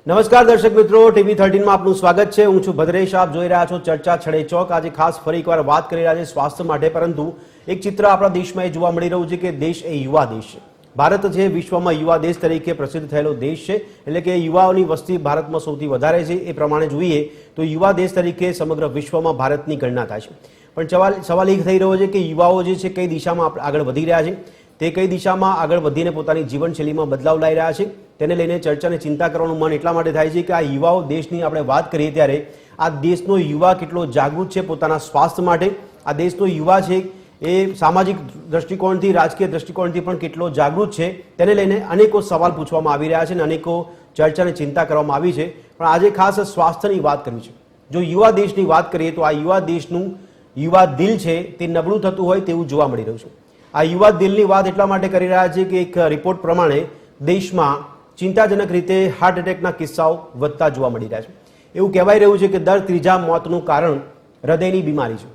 નમસ્કાર દર્શક મિત્રો, ટીવી 13 માં આપનું સ્વાગત છે। હું છું ભદ્રેશ, આપ જોઈ રહ્યા છો ચર્ચા છડે ચોક। આજે ખાસ ફરી એકવાર વાત કરી રહ્યા છે સ્વાસ્થ્ય માટે, પરંતુ એક ચિત્ર આપણા દેશમાં એ જોવા મળી રહ્યું છે કે દેશ એ યુવા દેશ છે। ભારત છે વિશ્વમાં યુવા દેશ તરીકે પ્રસિદ્ધ થયેલો દેશ છે, એટલે કે યુવાઓની વસ્તી ભારતમાં સૌથી વધારે છે। એ પ્રમાણે જોઈએ તો યુવા દેશ તરીકે સમગ્ર વિશ્વમાં ભારતની ગણના થાય છે। પણ સવાલ એ થઈ રહ્યો છે કે યુવાઓ જે છે કઈ દિશામાં આગળ વધી રહ્યા છે, તે કઈ દિશામાં આગળ વધીને પોતાની જીવનશૈલીમાં બદલાવ લાવી રહ્યા છે, તેને લઈને ચર્ચા અને ચિંતા કરવાનું મન એટલા માટે થાય છે કે આ યુવાઓ દેશની આપણે વાત કરીએ ત્યારે આ દેશનો યુવા કેટલો જાગૃત છે પોતાના સ્વાસ્થ્ય માટે। આ દેશનો યુવા છે એ સામાજિક દૃષ્ટિકોણથી, રાજકીય દૃષ્ટિકોણથી પણ કેટલો જાગૃત છે, તેને લઈને અનેકો સવાલ પૂછવામાં આવી રહ્યા છે અને અનેકો ચર્ચા અને ચિંતા કરવામાં આવી છે। પણ આજે ખાસ સ્વાસ્થ્યની વાત કરવી છે। જો યુવા દેશની વાત કરીએ તો આ યુવા દેશનું યુવા દિલ છે તે નબળું થતું હોય તેવું જોવા મળી રહ્યું છે। આ યુવા દિલની વાત એટલા માટે કરી રહ્યા છે કે એક રિપોર્ટ પ્રમાણે દેશમાં ચિંતાજનક રીતે હાર્ટ એટેકના કિસ્સાઓ વધતા જોવા મળી રહ્યા છે। એવું કહેવાય રહ્યું છે કે દર ત્રીજા મોતનું કારણ હૃદયની બીમારી છે।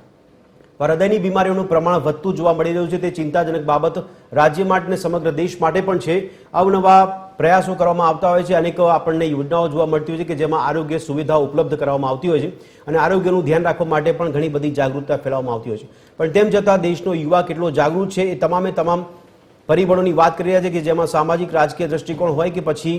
હૃદયની બીમારીઓનું પ્રમાણ વધતું જોવા મળી રહ્યું છે, તે ચિંતાજનક બાબત રાજ્ય માટે અને સમગ્ર દેશ માટે પણ છે। અવનવા પ્રયાસો કરવામાં આવતા હોય છે, અનેક આપણને યોજનાઓ જોવા મળતી હોય છે કે જેમાં આરોગ્ય સુવિધાઓ ઉપલબ્ધ કરવામાં આવતી હોય છે અને આરોગ્યનું ધ્યાન રાખવા માટે પણ ઘણી બધી જાગૃતતા ફેલાવવામાં આવતી હોય છે। પણ તેમ છતાં દેશનો યુવા કેટલો જાગૃત છે એ તમામ પરિબળોની વાત કરી રહ્યા છે કે જેમાં સામાજિક રાજકીય દૃષ્ટિકોણ હોય કે પછી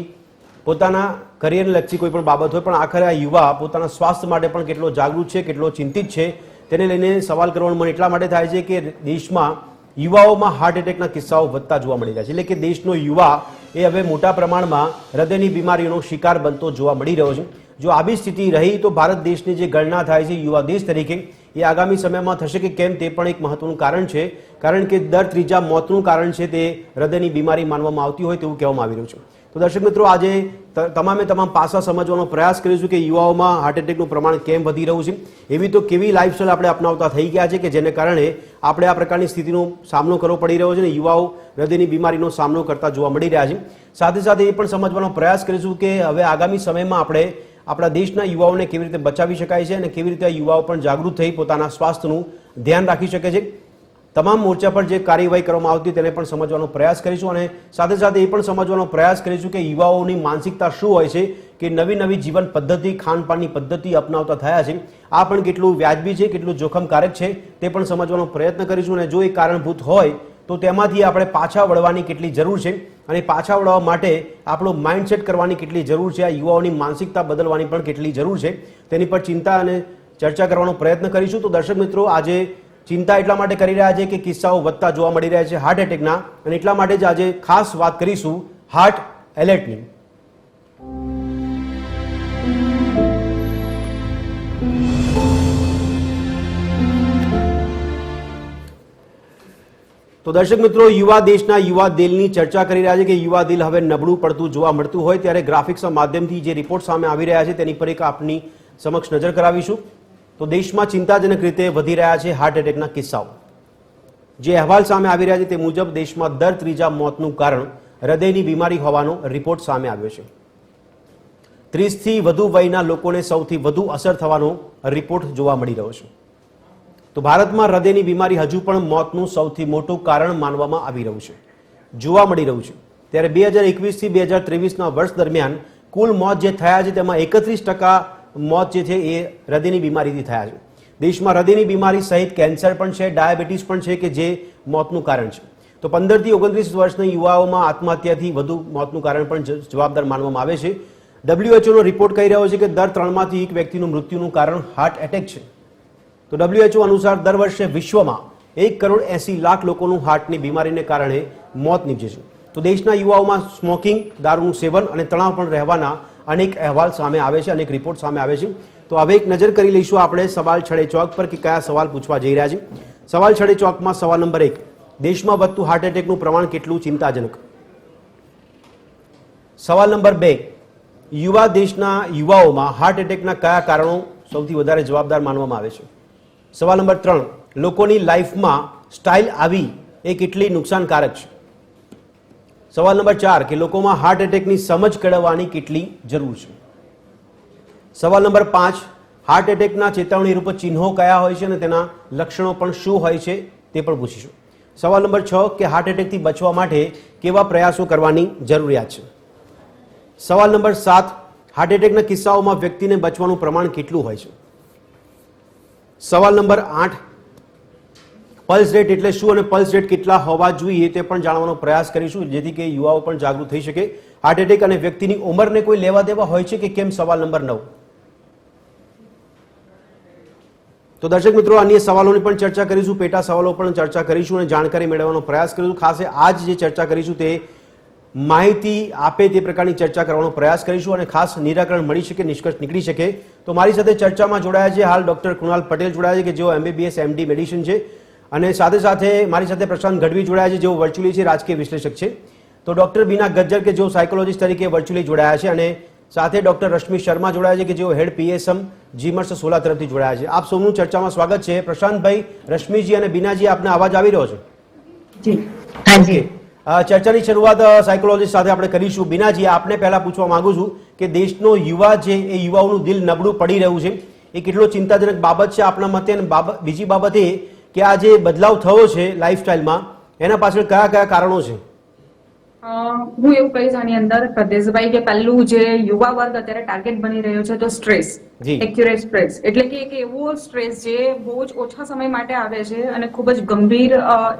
પોતાના કરિયરને લગતી કોઈ પણ બાબત હોય, પણ આખરે આ યુવા પોતાના સ્વાસ્થ્ય માટે પણ કેટલો જાગૃત છે, કેટલો ચિંતિત છે, તેને લઈને સવાલ કરવાનું મન એટલા માટે થાય છે કે દેશમાં યુવાઓમાં હાર્ટ એટેકના કિસ્સાઓ વધતા જોવા મળી રહ્યા છે। એટલે કે દેશનો યુવા એ હવે મોટા પ્રમાણમાં હૃદયની બીમારીઓનો શિકાર બનતો જોવા મળી રહ્યો છે। જો આવી સ્થિતિ રહી તો ભારત દેશની જે ગણના થાય છે યુવા દેશ તરીકે એ આગામી સમયમાં થશે કે કેમ તે પણ એક મહત્વનું કારણ છે, કારણ કે દર ત્રીજા મોતનું કારણ છે તે હૃદયની બીમારી માનવામાં આવતી હોય તેવું કહેવામાં આવી રહ્યું છે। તો દર્શક મિત્રો, આજે તમામ પાસા સમજવાનો પ્રયાસ કરીશું કે યુવાઓમાં હાર્ટ એટેકનું પ્રમાણ કેમ વધી રહ્યું છે, એવી તો કેવી લાઇફસ્ટાઇલ આપણે અપનાવતા થઈ ગયા છે કે જેને કારણે આપણે આ પ્રકારની સ્થિતિનો સામનો કરવો પડી રહ્યો છે અને યુવાઓ હૃદયની બીમારીનો સામનો કરતા જોવા મળી રહ્યા છે। સાથે સાથે એ પણ સમજવાનો પ્રયાસ કરીશું કે હવે આગામી સમયમાં આપણે આપણા દેશના યુવાઓને કેવી રીતે બચાવી શકાય છે અને કેવી રીતે યુવાઓ પણ જાગૃત થઈ પોતાના સ્વાસ્થ્યનું ધ્યાન રાખી શકે છે। તમામ મોરચા પર જે કાર્યવાહી કરવામાં આવતી તેને પણ સમજવાનો પ્રયાસ કરીશું અને સાથે સાથે એ પણ સમજવાનો પ્રયાસ કરીશું કે યુવાઓની માનસિકતા શું હોય છે કે નવી જીવન પદ્ધતિ, ખાનપાનની પદ્ધતિ અપનાવતા થયા છે, આ પણ કેટલું વ્યાજબી છે, કેટલું જોખમકારક છે તે પણ સમજવાનો પ્રયત્ન કરીશું અને જો એ કારણભૂત હોય તો તેમાંથી આપણે પાછા વળવાની કેટલી જરૂર છે અને પાછા વળવા માટે આપણું માઇન્ડસેટ કરવાની કેટલી જરૂર છે, આ યુવાઓની માનસિકતા બદલવાની પણ કેટલી જરૂર છે, તેની પર ચિંતા અને ચર્ચા કરવાનો પ્રયત્ન કરીશું। તો દર્શક મિત્રો, આજે ચિંતા એટલા માટે કરી રહ્યા છે કે કિસ્સાઓ વધતા જોવા મળી રહ્યા છે હાર્ટ એટેકના, અને એટલા માટે જ આજે ખાસ વાત કરીશું હાર્ટ એલર્ટની। તો દર્શક મિત્રો, યુવા દેશના યુવા દિલની ચર્ચા કરી રહ્યા છે કે યુવા દિલ હવે નબળું પડતું જોવા મળતું હોય ત્યારે ગ્રાફિક્સના માધ્યમથી જે રિપોર્ટ સામે આવી રહ્યા છે તેની પર એક આપની સમક્ષ નજર કરાવીશું। તો દેશમાં ચિંતાજનક રીતે વધી રહ્યા છે હાર્ટ એટેકના કિસ્સાઓ। જે અહેવાલ સામે આવી રહ્યા છે તે મુજબ દેશમાં દર ત્રીજા મોતનું કારણ હૃદયની બીમારી હોવાનો રિપોર્ટ સામે આવ્યો છે। 30 થી વધુ વયના લોકોને સૌથી વધુ અસર થવાનો રિપોર્ટ જોવા મળી રહ્યો છે। તો ભારતમાં હૃદયની બીમારી હજુ પણ મોતનું સૌથી મોટું કારણ માનવામાં આવી રહ્યું છે, જોવા મળી રહ્યું છે। ત્યારે 2021 થી 2023ના વર્ષ દરમિયાન કુલ મોત જે થયા છે તેમાં 31% મોત જે છે એ હૃદયની બીમારીથી થયા છે। દેશમાં હૃદયની બીમારી સહિત કેન્સર પણ છે, ડાયાબિટીસ પણ છે કે જે મોતનું કારણ છે। તો 15 થી 29 વર્ષના યુવાઓમાં આત્મહત્યાથી વધુ મોતનું કારણ પણ જવાબદાર માનવામાં આવે છે। WHO નો રિપોર્ટ કહી રહ્યો છે કે દર 3માંથી 1 વ્યક્તિનું મૃત્યુનું કારણ હાર્ટ એટેક છે। તો WHO અનુસાર દર વર્ષે વિશ્વમાં 1,80,00,000 લોકોનું હાર્ટની બીમારીને કારણે મોત નીપજે છે। તો દેશના યુવાઓમાં સ્મોકિંગ, દારૂનું સેવન અને તણાવ પણ રહેવાના અનેક અહેવાલ સામે આવે છે, અનેક રિપોર્ટ સામે આવે છે। તો હવે એક નજર કરી લઈશું આપણે સવાલ છડે ચોક પર કે કયા સવાલ પૂછવા જઈ રહ્યા છે। સવાલ છડે ચોકમાં સવાલ નંબર 1, દેશમાં વધતું હાર્ટ એટેકનું પ્રમાણ કેટલું ચિંતાજનક। સવાલ નંબર 2, યુવા દેશના યુવાઓમાં હાર્ટ એટેકના કયા કારણો સૌથી વધારે જવાબદાર માનવામાં આવે છે। સવાલ નંબર 3, લોકોની લાઈફમાં સ્ટાઇલ આવી એ કેટલી નુકસાનકારક છે। સવાલ નંબર 4 કે લોકોમાં હાર્ટ એટેકની સમજ કેળવવાની કેટલી જરૂર છે। સવાલ નંબર 5, હાર્ટ એટેકના ચેતવણીરૂપ ચિહ્નો કયા હોય છે અને તેના લક્ષણો પણ શું હોય છે તે પણ પૂછીશું। સવાલ નંબર 6 કે હાર્ટ એટેકથી બચવા માટે કેવા પ્રયાસો કરવાની જરૂરિયાત છે। સવાલ નંબર 7, હાર્ટ એટેકના કિસ્સાઓમાં વ્યક્તિને બચવાનું પ્રમાણ કેટલું હોય છે? સવાલ નંબર 8, પલ્સ રેટ એટલે શું અને પલ્સ રેટ કેટલા હોવા જોઈએ તે પણ જાણવાનો પ્રયાસ કરીશું, જેથી કે યુવાઓ પણ જાગૃત થઈ શકે. હાર્ટ એટેક અને વ્યક્તિની ઉંમરને કોઈ લેવા દેવા હોય છે કે કેમ? સવાલ નંબર 9. તો દર્શક મિત્રો, અન્ય સવાલોની પણ ચર્ચા કરીશું, પેટા સવાલો પણ ચર્ચા કરીશું અને જાણકારી મેળવવાનો પ્રયાસ કરીશું. ખાસ આજ જે ચર્ચા કરીશું તે માહિતી આપે તે પ્રકારની ચર્ચા કરવાનો પ્રયાસ કરીશું અને ખાસ નિરાકરણ મળી શકે, નિષ્કર્ષ નીકળી શકે. તો મારી સાથે ચર્ચામાં જોડાયા છે હાલ ડોક્ટર કૃણાલ પટેલ જોડાયા છે કે જેઓ MBBS MD મેડિસિન છે, અને સાથે સાથે મારી સાથે પ્રશાંત ગઢવી જોડાયા છે જેઓ વર્ચ્યુઅલી છે રાજકીય વિશ્લેષક છે. તો ડોક્ટર બીના ગજ્જર કે જેઓ સાયકોલોજીસ્ટ તરીકે વર્ચ્યુઅલી જોડાયા છે, અને સાથે ડોક્ટર રશ્મિ શર્મા જોડાયા છે કે જેઓ હેડ PSM જીમર્સ સોલા તરફથી જોડાયા છે. આપ સૌનું ચર્ચામાં સ્વાગત છે. પ્રશાંતભાઈ, રશ્મિજી અને બીનાજી, આપને અવાજ આવી રહ્યો છે? જી, હાજી. ચર્ચાની શરૂઆત સાયકોલોજીસ્ટ સાથે આપણે કરીશું. બીનાજી, આપને પહેલા પૂછવા માંગુ છું કે દેશનો યુવા છે એ યુવાઓનું દિલ નબળું પડી રહ્યું છે, એ કેટલો ચિંતાજનક બાબત છે આપના મતે? અને બીજી બાબત એ કે આ જે બદલાવ થયો છે લાઈફસ્ટાઈલમાં, એના પાછળ કયા કયા કારણો છે? હું એવું કહીશ આની અંદર પ્રદેશભાઈ કે પહેલું જે યુવા વર્ગ અત્યારે ટાર્ગેટ બની રહ્યો છે તો સ્ટ્રેસ, એક્યુરેટ સ્ટ્રેસ, એટલે કે એક એવો સ્ટ્રેસ જે બહુ જ ઓછા સમય માટે આવે છે અને ખૂબ જ ગંભીર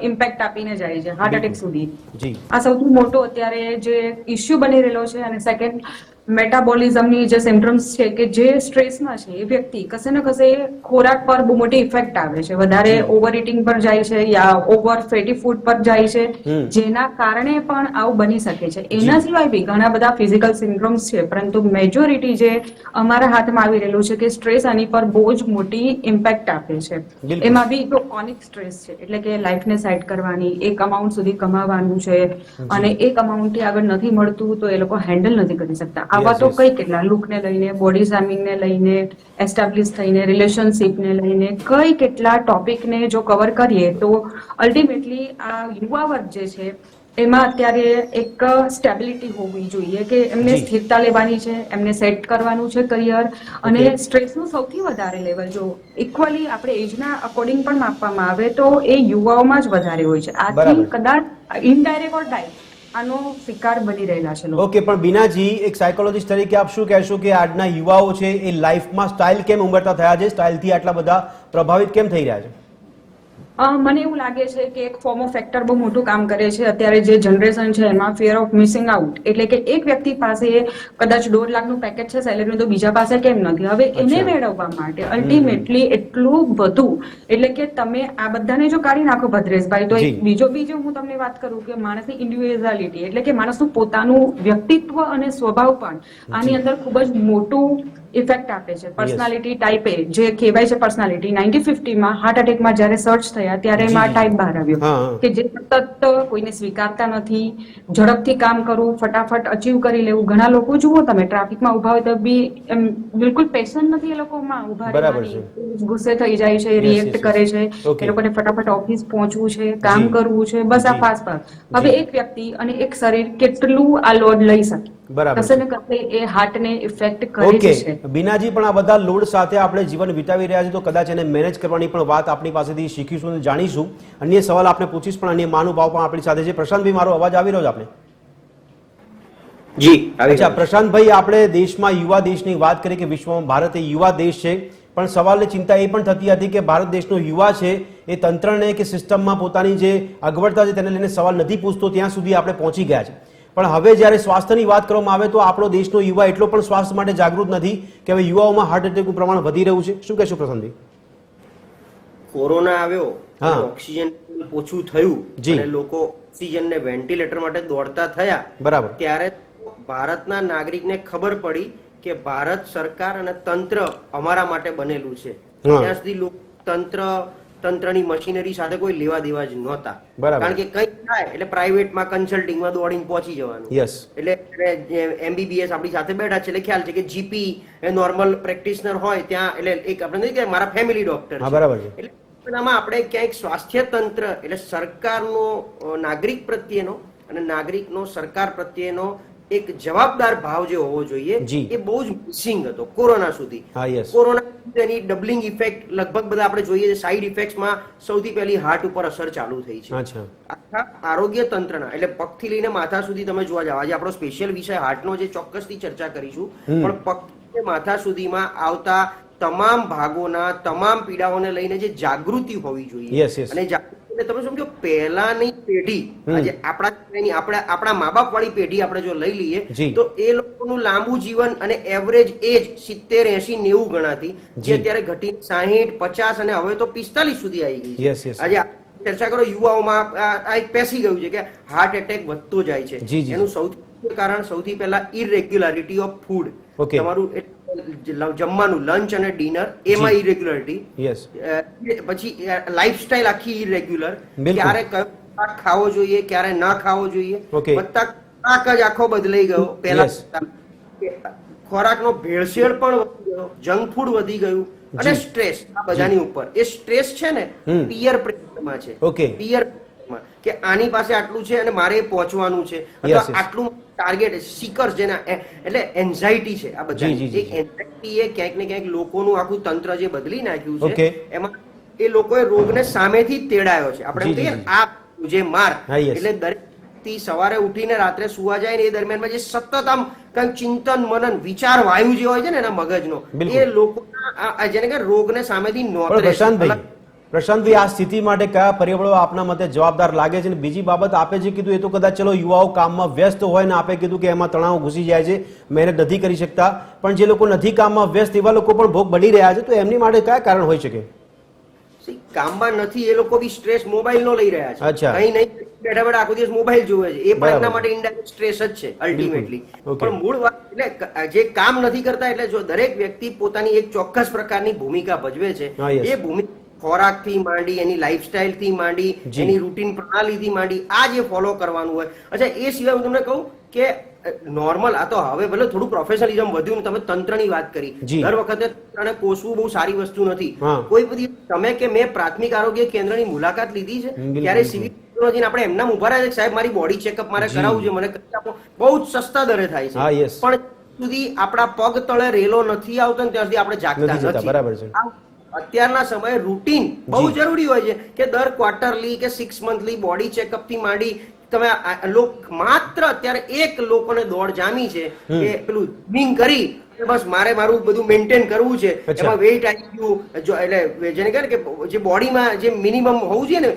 ઇમ્પેક્ટ આપીને જાય છે હાર્ટ એટેક સુધી. આ સૌથી મોટો અત્યારે જે ઇસ્યુ બની રહેલો છે. અને સેકન્ડ, મેટાબોલિઝમની જે સિમ્પટમ્સ છે કે જે સ્ટ્રેસમાં છે એ વ્યક્તિ કશે ને કશે ખોરાક પર બહુ મોટી ઇફેક્ટ આવે છે, વધારે ઓવર ઇટિંગ પર જાય છે યા ઓવર ફેટી ફૂડ પર જાય છે, જેના કારણે પણ આવું બની શકે છે. એના સિવાય બી ઘણા બધા ફિઝિકલ સિમ્પટમ્સ છે, પરંતુ મેજોરિટી જે અમારા હાથમાં આવી રહેલું છે કે સ્ટ્રેસ આની પર બહુ જ મોટી ઇમ્પેક્ટ આપે છે. એમાં બી ક્રોનિક સ્ટ્રેસ છે, એટલે કે લાઈફને સેટ કરવાની, એક અમાઉન્ટ સુધી કમાવાનું છે અને એક અમાઉન્ટ થી આગળ નથી મળતું તો એ લોકો હેન્ડલ નથી કરી શકતા. આવા તો કઈ કેટલા લુકને લઈને, બોડી શામિંગને લઈને, એસ્ટાબ્લિશ થઈને, રિલેશનશીપને લઈને કઈ કેટલા ટોપિકને જો કવર કરીએ તો અલ્ટિમેટલી આ યુવા વર્ગ જે છે એમાં અત્યારે એક સ્ટેબિલિટી હોવી જોઈએ કે એમને સ્થિરતા લેવાની છે, એમને સેટ કરવાનું છે કરિયર. અને સ્ટ્રેસનું સૌથી વધારે લેવલ જો ઇક્વલી આપણે એજના અકોર્ડિંગ પણ માપવામાં આવે તો એ યુવાઓમાં જ વધારે હોય છે. આથી કદાચ ઇનડાયરેક્ટ ઓર ડાયરેક્ટ આનો શિકાર બની રહેલા છે. ઓકે, પણ બીનાજી, એક સાયકોલોજીસ્ટ તરીકે આપ શું કહેશો કે આજના યુવાઓ છે એ લાઈફમાં સ્ટાઇલ કેમ ઉમરતા થયા છે? સ્ટાઇલથી આટલા બધા પ્રભાવિત કેમ થઈ રહ્યા છે? મને એવું લાગે છે કે એક ફોર્મ ઓફ ફેક્ટર બહુ મોટું કામ કરે છે. અત્યારે જે જનરેશન છે એમાં ફિયર ઓફ મિસિંગ આઉટ, એટલે કે એક વ્યક્તિ પાસે કદાચ 1.5 લાખનું પેકેજ છે સેલેરી, તો બીજા પાસે કેમ નથી? હવે એને મેળવવા માટે અલ્ટિમેટલી એટલું બધું, એટલે કે તમે આ બધાને જો કાઢી નાખો ભદ્રેશભાઈ, તો એક બીજો હું તમને વાત કરું કે માણસની ઇન્ડિવિડ્યુઆલિટી, એટલે કે માણસનું પોતાનું વ્યક્તિત્વ અને સ્વભાવ પણ આની અંદર ખૂબ જ મોટું ઇફેક્ટ આપે છે. પર્સનાલિટી ટાઈપ એ જે કહેવાય છે પર્સનાલિટી, 1950 માં હાર્ટ એટેકમાં જયારે સર્ચ થયા ત્યારે એમાં ટાઈપ બહાર આવ્યો કે જે સતત કોઈને સ્વીકારતા નથી, ઝડપથી કામ કરવું, ફટાફટ અચીવ કરી લેવું. ઘણા લોકો જુઓ તમે ટ્રાફિકમાં ઉભા હોય તો બી એમ બિલકુલ પેશન નથી એ લોકોમાં ઉભા રહેવાની, ગુસ્સે થઈ જાય છે, રિએક્ટ કરે છે, એ લોકોને ફટાફટ ઓફિસ પહોંચવું છે, કામ કરવું છે, બસ આ ફાસ્ટ ફાસ્ટ. હવે એક વ્યક્તિ અને એક શરીર કેટલું આ લોડ લઈ શકે? કશે ને કશે એ હાર્ટને ઇફેક્ટ કરે છે. બીનાજી, પણ આ બધા લોડ સાથે આપણે જીવન વિતાવી રહ્યા છીએ તો કદાચ એને મેનેજ કરવાની પણ વાત આપણી પાસેથી શીખીશું અને જાણીશું. અન્ય સવાલ આપણે પૂછીશ, પણ અન્ય મહાનુભાવ પણ આપણી સાથે છે. પ્રશાંતભાઈ, મારો અવાજ આવી રહ્યો છે આપને? જી. અચ્છા પ્રશાંતભાઈ, આપણે દેશમાં યુવા દેશની વાત કરી કે વિશ્વમાં ભારત એ યુવા દેશ છે, પણ સવાલની ચિંતા એ પણ થતી હતી કે ભારત દેશનો યુવા છે એ તંત્રને કે સિસ્ટમમાં પોતાની જે અગવડતા છે તેને લઈને સવાલ નથી પૂછતો, ત્યાં સુધી આપણે પહોંચી ગયા છે. પણ હવે જ્યારે સ્વાસ્થ્યની વાત કરવામાં આવે તો આપણો દેશનો યુવા એટલો પણ સ્વાસ્થ્ય માટે જાગૃત નથી કે હવે યુવાઓમાં હાર્ટ એટેકનું પ્રમાણ વધી રહ્યું છે. શું કહેશો પ્રશાંતભાઈ? કોરોના આવ્યો, ઓક્સિજન ઓછું થયું અને લોકો ઓક્સિજનને વેન્ટિલેટર માટે દોડતા થયા, બરાબર, ત્યારે ભારતના નાગરિકને ખબર પડી કે ભારત સરકાર અને તંત્ર અમારા માટે બનેલું છે. ત્યાં સુધી તંત્રની મશીનરી સાથે કોઈ લેવા દેવા જ નહોતા, કારણ કે કઈ થાય એટલે પ્રાઇવેટમાં કન્સલ્ટિંગમાં દોડીને પહોંચી જવાનું. એટલે MBBS આપણી સાથે બેઠા છે એટલે ખ્યાલ છે કે GP નોર્મલ પ્રેક્ટિશનર હોય ત્યાં, એટલે એક આપણે નથી કે મારા ફેમિલી ડોક્ટર છે. એટલે આમાં આપણે ક્યાંક સ્વાસ્થ્ય તંત્ર એટલે સરકારનો નાગરિક પ્રત્યેનો અને નાગરિકનો સરકાર પ્રત્યેનો એક જવાબદાર ભાવ જે હોવો જોઈએ એ બહુ જ મિસિંગ હતો કોરોના સુધી. કોરોના એની ડબલિંગ ઇફેક્ટ લગભગ બધા આપણે જોઈએ છે. સાઇડ ઇફેક્ટ્સમાં સૌથી પહેલી હાર્ટ ઉપર અસર ચાલુ થઈ છે. આખા આરોગ્ય તંત્રના એટલે પગથી લઈને માથા સુધી તમે જોવા જાવ, આજે આપણો સ્પેશિયલ વિષય હાર્ટનો જે ચોક્કસથી ચર્ચા કરીશું, પણ પગથી માથા સુધીમાં આવતા તમામ ભાગોના તમામ પીડાઓને લઈને જે જાગૃતિ હોવી જોઈએ, અને એટલે તમે સમજો પહેલાની પેઢી આજે આપણા મા બાપ વાળી પેઢી આપણે જો લઈ લઈએ તો એ લોકોનું લાંબુ જીવન અને એવરેજ એજ 70, 80, 90 ગણાતી, જે અત્યારે ઘટી 60, 50 અને હવે તો 45 સુધી આવી ગઈ છે. આજે ચર્ચા કરો યુવાઓમાં આ એક પેસી ગયું છે કે હાર્ટ એટેક વધતો જાય છે. એનું સૌથી કારણ સૌથી પહેલા ઇરેગ્યુલારિટી ઓફ ફૂડ. તમારું જમવાનું લંચ અને ડિનર એમાં ઇરેગ્યુલરિટી, પછી લાઈફસ્ટાઈલ આખી ઇરેગ્યુલર, ક્યારે કયો ખોરાક ખાવો જોઈએ ક્યારે ન ખાવો જોઈએ, વધતા ખોરાક જ આખો બદલાઈ ગયો. પહેલા ખોરાકનો ભેળસેળ પણ વધી ગયો, જંક ફૂડ વધી ગયું, અને સ્ટ્રેસ આ બધાની ઉપર. એ સ્ટ્રેસ છે ને પિયર પ્રેશરમાં છે, પિયર કે આની પાસે આટલું છે અને મારે પહોંચવાનું છે, અથવા આટલું ટાર્ગેટ સિકર્સ જેના એટલે એન્ઝાઇટી છે. આ બધા એક એન્ઝાઇટી એ ક્યાંક ને ક્યાંક લોકોનું આખું તંત્ર જે બદલી નાખ્યું છે, એમાં એ લોકોએ રોગને સામેથી જ તેડાયો છે. આપણે કહીએ આ જે માર, એટલે દરેક વ્યક્તિ સવારે ઉઠીને રાત્રે સુવા જાય ને એ દરમિયાનમાં જે સતત આમ કંઈક ચિંતન મનન વિચાર વાયુ જે હોય છે ને એના મગજનો, એ લોકોના જેને કે રોગને સામેથી નોતરે છે. પ્રશાંતભાઈ, આ સ્થિતિ માટે કયા પરિબળો આપના મતે જવાબદાર લાગે છે? બીજી બાબત આપે જે કીધું એ તો કદાચ ચલો યુવાઓ કામમાં વ્યસ્ત હોય ને આપે કીધું કે એમાં તણાવ ઘૂસી જાય છે, મહેનત નથી કરી શકતા, પણ જે લોકો નથી કામમાં વ્યસ્ત એવા લોકો પણ ભોગ બની રહ્યા છે, તો એમની માટે કયા કારણ હોઈ શકે? કામમાં નથી એ લોકો બી સ્ટ્રેસ મોબાઈલ નો લઈ રહ્યા છે. કઈ નહીં બેઠા બેઠા આખો દિવસ મોબાઈલ જોવે છે, એ પણ એમના માટે ઇનડાયરેક્ટ સ્ટ્રેસ જ છે અલ્ટિમેટલી. પણ મૂળ વાત એટલે જે કામ નથી કરતા, એટલે જો દરેક વ્યક્તિ પોતાની એક ચોક્કસ પ્રકારની ભૂમિકા ભજવે છે, એ ભૂમિકા ખોરાક થી માંડી, એની લાઈફસ્ટાઈલ થી માંડી, એની રૂટીન પ્રણાલી થી માંડી, આ જે ફોલો કરવાનું હોય. અચ્છા, એ સિવાય હું તમને કહું કે નોર્મલ આ તો હવે ભલે થોડું પ્રોફેશનલિઝમ વધ્યું, તમે તંત્રની વાત કરી, દર વખતે તંત્રને કોસવું બહુ સારી વસ્તુ નથી. કોઈ બધી તમે કે મેં પ્રાથમિક આરોગ્ય કેન્દ્રની મુલાકાત લીધી છે, ત્યારે સિવિલ આપણે એમના ઉભા રહ્યા છે, સાહેબ મારી બોડી ચેકઅપ મારે કરાવવું છે, મને કરી આપો, બહુ જ સસ્તા દરે થાય છે. પણ સુધી આપણા પગ તળે રેલો નથી આવતો ત્યાં સુધી આપણે જાગતા નથી. બરાબર છે. અત્યારના સમયે રૂટીન બહુ જરૂરી હોય છે કે દર ક્વાર્ટરલી કે 6 મંથલી બોડી ચેકઅપ થી માંડી તમે માત્ર અત્યારે એક લોકોને દોડ જામી છે કે પેલું જિમિંગ કરી બસ મારે મારું બધું મેન્ટેન કરવું છે, એમાં વેઇટ આવી ગયું, એટલે જેને કહે કે જે બોડીમાં જે મિનિમમ હોવું જોઈએ ને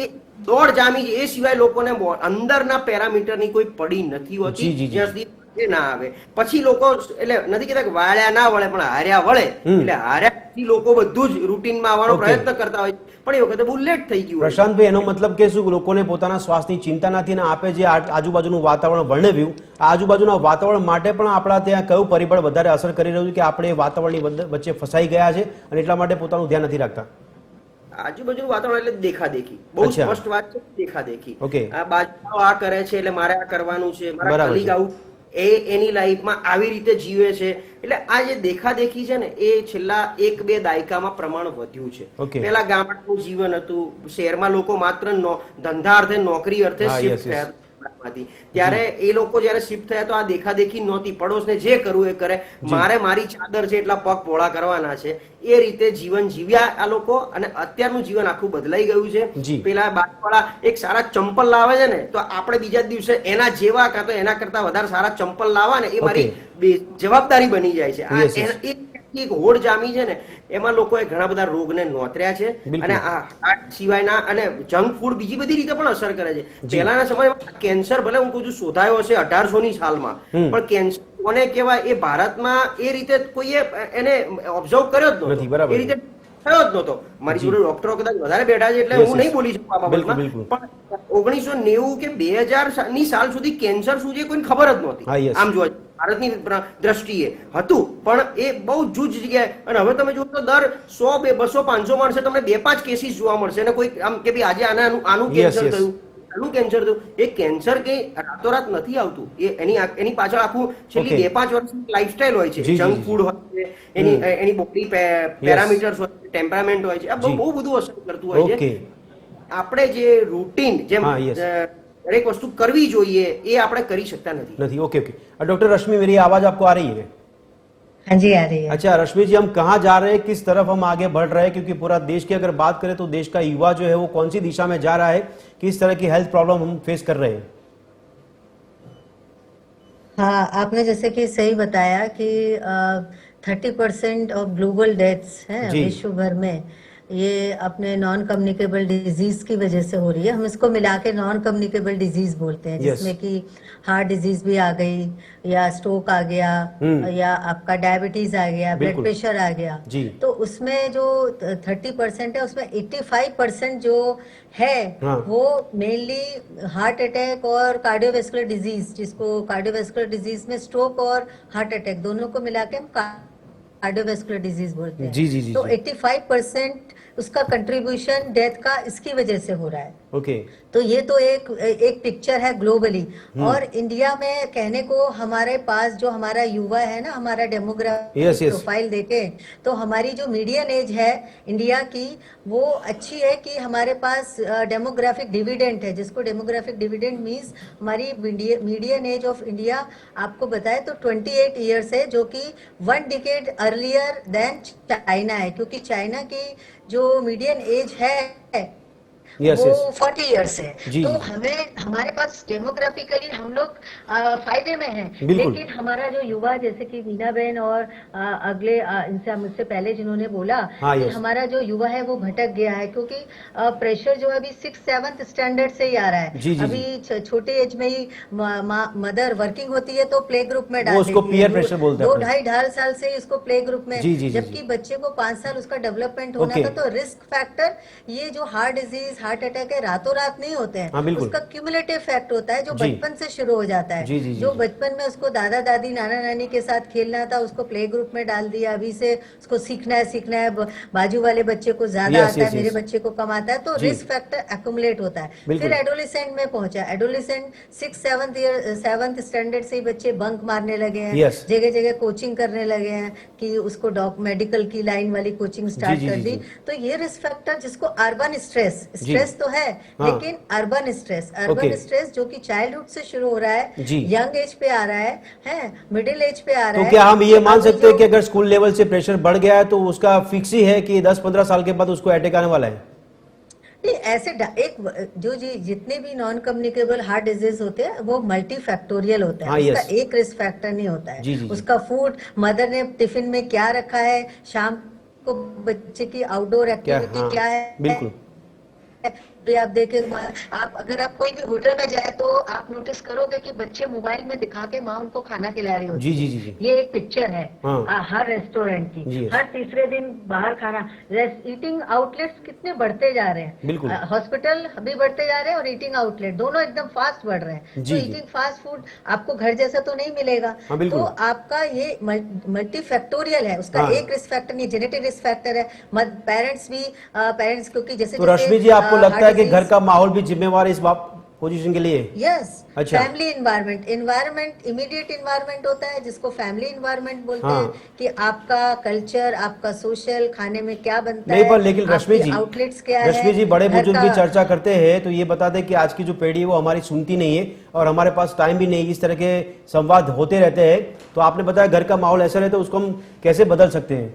એ દોડ જામી છે. એ સિવાય લોકોને અંદરના પેરામીટરની કોઈ પડી નથી હોતી જ્યાં સુધી ના આવે. પછી લોકો એટલે નથી કહેતા કે વાળ્યા ના વળે, પણ હાર્યા વળે. એટલે હાર્યા લોકો બધું જ રૂટીનમાં આવવાનો પ્રયત્ન કરતા હોય, પણ એ વખતે બહુ લેટ થઈ ગયું. પ્રશાંતભાઈ, એનો મતલબ કે શું લોકોને પોતાના સ્વાસ્થ્યની ચિંતા નથી, અને આપે જે આજુબાજુનું વાતાવરણ વર્ણવ્યું, આ આજુબાજુના વાતાવરણ માટે પણ આપણા ત્યાં કયું પરિબળ વધારે અસર કરી રહ્યું છે કે આપણે વાતાવરણની વચ્ચે ફસાઈ ગયા છે અને એટલા માટે પોતાનું ધ્યાન નથી રાખતા? આજુબાજુનું વાતાવરણ એટલે દેખાદેખી, બહુ સ્પષ્ટ વાત છે, દેખાદેખી. આ બાજુ આ કરે છે એટલે મારે આ કરવાનું છે, મારા કલીગ આવું, એની લાઈફમાં આવી રીતે જીવે છે. એટલે આ જે દેખાદેખી છે ને એ છેલ્લા 1-2 દાયકામાં પ્રમાણ વધ્યું છે. પેલા ગામડાનું જીવન હતું, શહેરમાં લોકો માત્ર ધંધા અર્થે નોકરી અર્થે શિફ્ટ થયા, ત્યારે એ લોકો જયારે શિફ્ટ થયા તો આ દેખાદેખી નહોતી. પડોશને જે કરવું એ કરે, મારે મારી ચાદર છે એટલા પગ પોળા કરવાના છે, એ રીતે જીવન જીવ્યા આ લોકો. અને અત્યારનું જીવન આખું બદલાઈ ગયું છે. પેલા બાજુવાળા એક સારા ચંપલ લાવે છે ને તો આપણે બીજા દિવસે એના જેવા કાં તો એના કરતા વધારે સારા ચંપલ લાવવા ને એ મારી જવાબદારી બની જાય છે. એક હોડ જામી છે ને એમાં લોકોએ ઘણા બધા રોગને નોતર્યા છે. અને આ સિવાયના અને જંક ફૂડ બીજી બધી રીતે પણ અસર કરે છે. પહેલાના સમયમાં કેન્સર ભલે હું કહું છું શોધાયો હશે 1800ની સાલમાં, પણ કેન્સર કોને કહેવાય એ ભારતમાં એ રીતે કોઈએ એને ઓબ્ઝર્વ કર્યો જ નહોતો, એ રીતે થયો જ નહોતો. મારી જોડે ડોક્ટરો કદાચ વધારે બેઠા છે એટલે હું નહીં બોલી શકું આ બાબતમાં, પણ 1990 કે 2000 ની સાલ સુધી કેન્સર શું છે કોઈને ખબર જ નહોતી. આમ જોવા ભારતની દ્રષ્ટિએ હતું, પણ એ બહુ જૂજ જગ્યાએ. અને હવે તમે જુઓ તો દર 100, 200, 500 માણસે તમને 2-5 કેસીસ જોવા મળશે. અને કોઈ આમ કે ભાઈ આજે આનું કેન્સર થયું, આનું કેન્સર થયું. એ કેન્સર કઈ રાતોરાત નથી આવતું, એની પાછળ આખું છેલ્લી 2-5 વર્ષની લાઈફસ્ટાઈલ હોય છે, જંક ફૂડ હોય છે, એની બોડી પેરામીટર્સ હોય છે, ટેમ્પરામેન્ટ હોય છે, આ બહુ બધું અસર કરતું હોય છે. આપણે જે રૂટીન જેમ દરેક વસ્તુ કરવી જોઈએ એ આપણે કરી શકતા નથી. Okay okay. डॉक्टर रश्मि, मेरी आवाज आपको आ रही है? हाँ जी, आ रही है. अच्छा रश्मि जी, हम कहाँ जा रहे हैं, किस तरफ हम आगे बढ़ रहे हैं, क्योंकि पूरा देश की अगर बात करें तो देश का युवा जो है वो कौन सी दिशा में जा रहा है, किस तरह की हेल्थ प्रॉब्लम हम फेस कर रहे हैं? हाँ, आपने जैसे कि सही बताया कि 30% ऑफ ग्लोबल डेथ्स हैं विश्व भर में, ये अपने नॉन कम्युनिकेबल डिजीज की वजह से हो रही है. हम इसको मिला के नॉन कम्युनिकेबल डिजीज बोलते हैं, जिसमें कि हार्ट डिजीज भी आ गई, या स्ट्रोक आ गया, या आपका डायबिटीज आ गया, ब्लड प्रेशर आ गया. तो उसमें जो 30% है, उसमें 85% जो है वो मेनली हार्ट अटैक और कार्डियोवैस्कुलर डिजीज, जिसको कार्डियोवैस्कुलर डिजीज में स्ट्रोक और हार्ट अटैक दोनों को मिला के हम कार्डियोवैस्कुलर डिजीज बोलते हैं. जी. तो 85% उसका कंट्रीब्यूशन डेथ का इसकी वजह से हो रहा है. ओके. तो ये तो एक पिक्चर है ग्लोबली. और इंडिया में कहने को हमारे पास जो हमारा युवा है ना, हमारा डेमोग्राफिक प्रोफाइल देखे तो हमारी जो मीडियन एज है इंडिया की वो अच्छी है कि हमारे पास डेमोग्राफिक डिविडेंड है, जिसको डेमोग्राफिक डिविडेंड मीन्स हमारी मीडियन एज ऑफ इंडिया आपको बताए तो 28 ईयर्स है, जो कि 1 डिकेड अर्लियर देन चाइना है, क्योंकि चाइना की जो मीडियन एज है वो 40 ईयर्स है. तो हमें हमारे पास डेमोग्राफिकली हम लोग फायदे में हैं, लेकिन हमारा जो युवा, जैसे कि मीना बहन और अगले इनसे मुझसे पहले जिन्होंने बोला कि हमारा जो युवा है वो भटक गया है, क्योंकि प्रेशर जो है अभी 6th-7th स्टैंडर्ड से ही आ रहा है. अभी छोटे एज में ही मदर वर्किंग होती है तो प्ले ग्रुप में डाल देती है, 2-2.5 साल से इसको प्ले ग्रुप में, जबकि बच्चे को 5 साल उसका डेवलपमेंट होना था. तो रिस्क फैक्टर, ये जो हार्ट डिजीज, हार्ट अटैक है, रातों रात नहीं होते हैं. उसका क्यूमुलेटिव इफेक्ट होता है जो बचपन से शुरू हो जाता है. जो बचपन में उसको दादा दादी नाना नानी के साथ खेलना था, उसको प्ले ग्रुप में डाल दिया, अभी से उसको सीखना है, बाजू वाले बच्चे को ज्यादा आता है, मेरे बच्चे को कम आता है, तो रिस्क फैक्टर एक्यूमुलेट होता है. फिर एडोलेसेंट में पहुंचा, एडोलेसेंट 6th-7th स्टैंडर्ड से ही बच्चे बंक मारने लगे हैं, जगह जगह कोचिंग करने लगे हैं कि उसको मेडिकल की लाइन वाली कोचिंग स्टार्ट कर दी. तो ये रिस्क फैक्टर, जिसको अर्बन स्ट्रेस तो है, लेकिन अर्बन स्ट्रेस जो कि चाइल्डहुड से शुरू हो रहा है, यंग एज पे आ रहा है, मिडिल एज पे आ रहा है. तो क्या हम ये मान सकते हैं कि अगर स्कूल लेवल से प्रेशर बढ़ गया है तो उसका फिक्स ही है कि 10-15 साल के बाद उसको अटैक आने वाला है? नहीं, ऐसे एक जो जितने भी नॉन कम्युनिकेबल हार्ट डिजीज होते हैं वो मल्टी फैक्टोरियल होता है. उसका एक रिस्क फैक्टर नहीं होता है. उसका फूड, मदर ने टिफिन में क्या रखा है, शाम को बच्चे की आउटडोर एक्टिविटी क्या है, बिल्कुल आप देखें. आप अगर आप कोई भी होटल में जाए तो आप नोटिस करोगे कि बच्चे मोबाइल में दिखा के माँ उनको खाना खिला रही होती है. जी. ये एक पिक्चर है हर रेस्टोरेंट की. हर तीसरे दिन बाहर खाना. ईटिंग आउटलेट्स कितने बढ़ते जा रहे हैं, हॉस्पिटल भी बढ़ते जा रहे हैं और ईटिंग आउटलेट दोनों एकदम फास्ट बढ़ रहे हैं. तो ईटिंग फास्ट फूड आपको घर जैसा तो नहीं मिलेगा. तो आपका ये मल्टी फैक्टोरियल है. उसका एक रिस्क फैक्टर नहीं, जेनेटिक रिस्क फैक्टर है. पेरेंट्स क्योंकि जैसे तो रश्मि जी, आपको लगता है कि घर का माहौल भी जिम्मेवार इस पोजीशन के लिए? यस. अच्छा. फैमिली इन्वायरमेंट इमीडिएट इन्वायरमेंट होता है, जिसको फैमिली इन्वायरमेंट बोलते हैं, कि आपका कल्चर, आपका सोशल, खाने में क्या बनता है. पर लेकिन रश्मि जी, आउटलेट्स क्या है. रश्मि जी, बड़े बुजुर्ग की चर्चा करते हैं तो ये बता दें कि आज की जो पीढ़ी है वो हमारी सुनती नहीं है और हमारे पास टाइम भी नहीं. इस तरह के संवाद होते रहते हैं. तो आपने बताया घर का माहौल ऐसा रहता है, उसको हम कैसे बदल सकते हैं?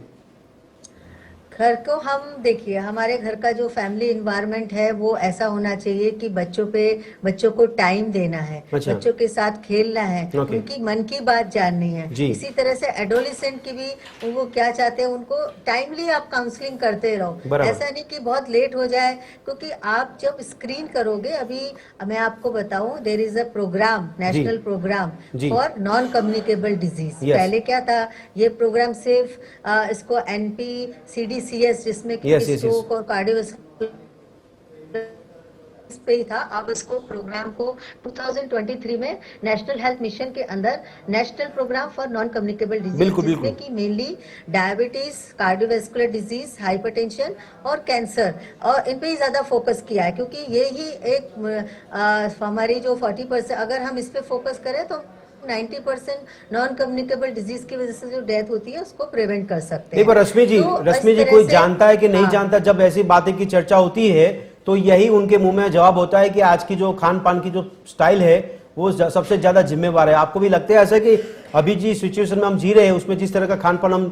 घर को हम देखिए, हमारे घर का जो फैमिली इन्वायरमेंट है वो ऐसा होना चाहिए कि बच्चों को टाइम देना है. अच्छा. बच्चों के साथ खेलना है. उनकी मन की बात जाननी है. इसी तरह से एडोलेसेंट की भी वो क्या चाहते हैं, उनको टाइमली आप काउंसलिंग करते रहो. ऐसा नहीं कि बहुत लेट हो जाए, क्योंकि आप जब स्क्रीन करोगे, अभी मैं आपको बताऊं, there is a programme, national programme for non communicable disease. पहले क्या था, ये प्रोग्राम सिर्फ इसको NPCDCS, जिसमें स्ट्रोक और कार्डियोवैस्कुलर पे ही था. अब इसको प्रोग्राम को 2023 में नेशनल हेल्थ मिशन के अंदर national programme for non communicable disease, जिसमें कि mainly diabetes, cardiovascular disease, hypertension और कैंसर, और इन पे ही ज्यादा फोकस किया है, क्योंकि ये ही एक हमारी जो 40%, अगर हम इस पे फोकस करें तो 90% नॉन कम्युनिकेबल डिजीज की वजह से जो डेथ होती है उसको प्रिवेंट कर सकते हैं. पर रश्मि जी, कोई जानता है कि नहीं जानता, जब ऐसी बातें की चर्चा होती है तो यही उनके मुंह में जवाब होता है कि आज की जो खान पान की जो स्टाइल है वो सबसे ज्यादा जिम्मेवार है। आपको भी लगता है ऐसा कि अभी जिस सिचुएशन में हम जी रहे हैं उसमें जिस तरह का खान पान हम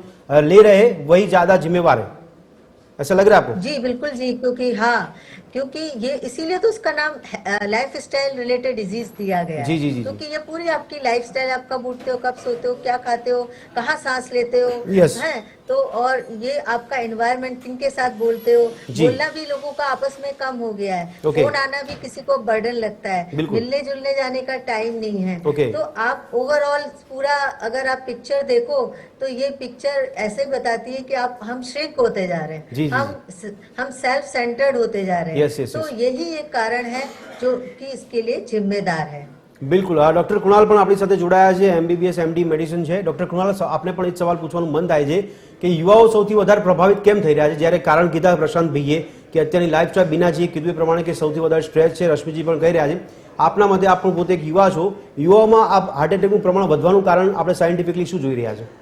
ले रहे हैं वही ज्यादा जिम्मेवार है, ऐसा लग रहा है आपको? जी बिल्कुल जी, क्योंकि ये इसीलिए तो उसका नाम लाइफ स्टाइल रिलेटेड डिजीज दिया गया है। जी जी जी, क्योंकि ये पूरी आपकी लाइफ स्टाइल, आप कब उठते हो, कब सोते हो, क्या खाते हो, कहाँ सांस लेते हो, हैं तो, और ये आपका एनवायरनमेंट, किनके साथ बोलते हो, बोलना भी लोगों का आपस में कम हो गया है। फोन आना भी किसी को बर्डन लगता है, मिलने जुलने जाने का टाइम नहीं है। तो आप ओवरऑल पूरा अगर आप पिक्चर देखो तो ये पिक्चर ऐसे बताती है कि हम श्रिंक होते जा रहे हैं, हम सेल्फ सेंटर्ड होते जा रहे हैं। तो यही एक कारण है जो कि इसके लिए जिम्मेदार है। બિલકુલ. ડોક્ટર કૃણાલ પણ આપણી સાથે જોડાયા છે, MBBS MD મેડિસિન છે. ડોક્ટર કૃણાલ, આપને પણ એક સવાલ પૂછવાનું મન થાય છે કે યુવાઓ સૌથી વધારે પ્રભાવિત કેમ થઈ રહ્યા છે? જ્યારે કારણ કીધા પ્રશાંત ભાઈએ કે અત્યારની લાઈફસ્ટાઈલ, બીનાજીએ કીધું એ પ્રમાણે કે સૌથી વધારે સ્ટ્રેસ છે, રશ્મિજી પણ કહી રહ્યા છે. આપના મતે, આપ પણ પોતે એક યુવા છો, યુવાઓમાં આ હાર્ટ એટેકનું પ્રમાણ વધવાનું કારણ આપણે સાયન્ટિફિકલી શું જોઈ રહ્યા છે?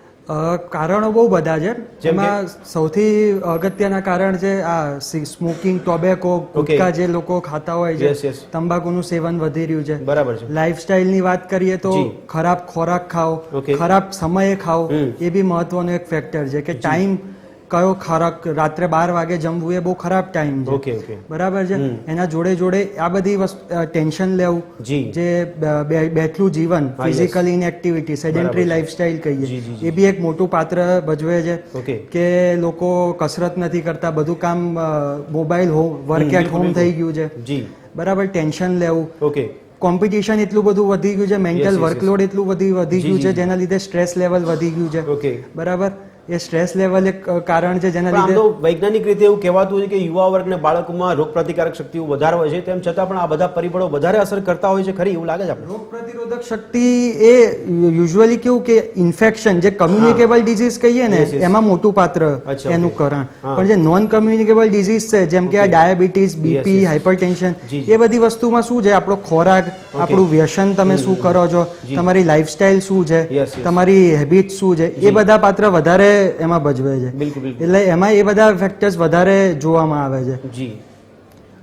કારણો બહુ બધા છે. જેમાં સૌથી અગત્યના કારણ છે આ સ્મોકિંગ, ટોબેકો, ગુટખા જે લોકો ખાતા હોય છે, તંબાકુનું સેવન વધી રહ્યું છે. બરાબર છે. લાઈફસ્ટાઈલ ની વાત કરીએ તો ખરાબ ખોરાક ખાઓ, ખરાબ સમયે ખાઓ, એ બી મહત્વનો એક ફેક્ટર છે કે ટાઈમ કયો ખોરાક, રાત્રે 12 વાગે જમવું એ બહુ ખરાબ ટાઈમ છે. બરાબર છે. એના જોડે જોડે આ બધી વસ્તુ, ટેન્શન લેવું, જે બેઠલું જીવન, ફિઝિકલ ઇનએક્ટિવિટી, સેડેન્ટરી લાઈફસ્ટાઈલ કહીએ, એ બી એક મોટું પાત્ર ભજવે છે કે લોકો કસરત નથી કરતા, બધું કામ મોબાઈલ, વર્ક એટ હોમ થઈ ગયું છે. બરાબર. ટેન્શન લેવું, કોમ્પિટિશન એટલું બધું વધી ગયું છે, મેન્ટલ વર્કલોડ એટલું વધી ગયું છે, જેના લીધે સ્ટ્રેસ લેવલ વધી ગયું છે. બરાબર. એ સ્ટ્રેસ લેવલ એક કારણ છે જેના લીધે વૈજ્ઞાનિક રીતે એવું કહેવાતું હોય છે કે યુવા વર્ગને બાળકોમાં રોગ પ્રતિકારક શક્તિ વધારે હોય છે, તેમ છતાં પણ આ બધા પરિબળો વધારે અસર કરતા હોય છે ખરી, એવું લાગે છે આપણે? રોગ પ્રતિરોધક શક્તિ એ યુઝ્યુઅલી કેવું કે ઇન્ફેક્શન, જે કમ્યુનિકેબલ ડિઝીઝ કહીએ ને, એમાં મોટું પાત્ર એનું કારણ. પણ જે નોન કમ્યુનિકેબલ ડિઝીઝ છે, જેમ કે આ ડાયાબિટીસ, બીપી, હાઇપરટેન્શન, એ બધી વસ્તુમાં શું છે, આપણો ખોરાક, આપણું વ્યસન, તમે શું કરો છો, તમારી લાઈફસ્ટાઈલ શું છે, તમારી હેબિટ શું છે, એ બધા પાત્ર વધારે એમાં ભજવે છે. એટલે એમાં એ બધા ફેક્ટર્સ વધારે જોવામાં આવે છે. જી.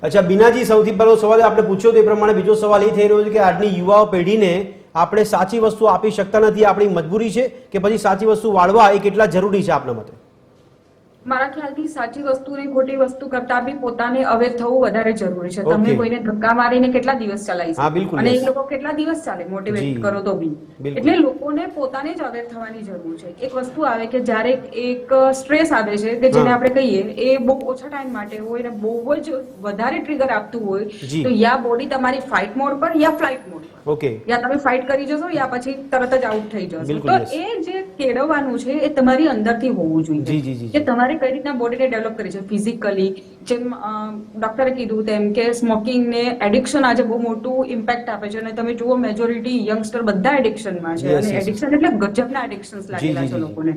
અચ્છા બીનાજી, સૌથી પહેલો સવાલ આપણે પૂછ્યો તે પ્રમાણે બીજો સવાલ એ થઈ રહ્યો છે કે આજની યુવા પેઢીને આપણે સાચી વસ્તુ આપી શકતા નથી, આપણી મજબૂરી છે કે પછી સાચી વસ્તુ વાળવા એ કેટલા જરૂરી છે આપના મતે? મારા ખ્યાલથી સાચી વસ્તુ ને ખોટી વસ્તુ કરતા બી પોતાને અવેર થવું વધારે જરૂરી છે. તમે કોઈને ધક્કા મારીને કેટલા દિવસ ચલાવી શકો, અને એ લોકો કેટલા દિવસ ચાલે મોટિવેટ કરો તો બી. એટલે લોકોને પોતાને જ અવેર થવાની જરૂર છે. એક વસ્તુ આવે કે જ્યારે એક સ્ટ્રેસ આવે છે કે જેને આપણે કહીએ એ બહુ ઓછા ટાઈમ માટે હોય ને બહુ જ વધારે ટ્રિગર આપતું હોય, તો યા બોડી તમારી ફાઇટ મોડ પર યા ફ્લાઇટ મોડ પર, યા તમે ફાઇટ કરી જશો યા પછી તરત જ આઉટ થઈ જશો. તો એ જે કેળવવાનું છે એ તમારી અંદરથી હોવું જોઈએ કે તમારે કઈ રીતના બોડીને ડેવલપ કરી છે ફિઝિકલી. જેમ ડોક્ટરે કીધું તેમ કે સ્મોકિંગ ને એડિક્શન આજે બહુ મોટું ઇમ્પેક્ટ આપે છે, અને તમે જુઓ મેજોરિટી યંગસ્ટર બધા એડિક્શનમાં છે, અને એડિક્શન એટલે ગજબના એડિક્શન્સ લાગેલા છે લોકોને.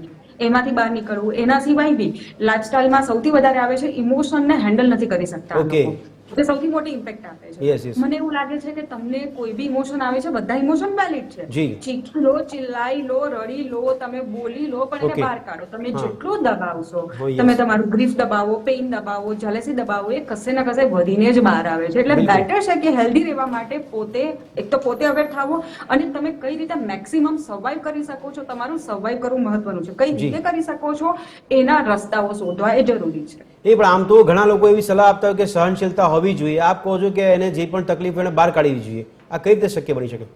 એમાંથી બહાર નીકળવું. એના સિવાય બી લાઈફસ્ટાઈલમાં સૌથી વધારે આવે છે ઇમોશનને હેન્ડલ નથી કરી શકતા લોકો. તે સૌથી મોટી ઇમ્પેક્ટ આપે છે. મને એવું લાગે છે કે તમને કોઈ બી ઇમોશન આવે છે, બધા ઇમોશન વેલિડ છે. ચીખી લો, ચિલ્લાઈ લો, રડી લો, તમે બોલી લો, પણ એને બહાર કાઢો. તમે જેટલું દબાવશો, તમે તમારું ગ્રીફ દબાવો, પેઇન દબાવો, જેલેસી દબાવો, એ કશે ના કશે વધીને જ બહાર આવે છે. એટલે બેટર છે કે હેલ્ધી રહેવા માટે પોતે એક તો પોતે અવેર થાવો, અને તમે કઈ રીતે મેક્સિમમ સર્વાઈવ કરી શકો છો, તમારું સર્વાઈવ કરવું મહત્વનું છે. કઈ રીતે કરી શકો છો એના રસ્તાઓ શોધવા એ જરૂરી છે. એ પણ આમ તો ઘણા લોકો એવી સલાહ આપતા હોય કે સહનશીલતા હોવી જોઈએ. આપ કહો છો કે એને જે પણ તકલીફ એને બહાર કાઢવી જોઈએ. આ કઈ રીતે શક્ય બની શકે?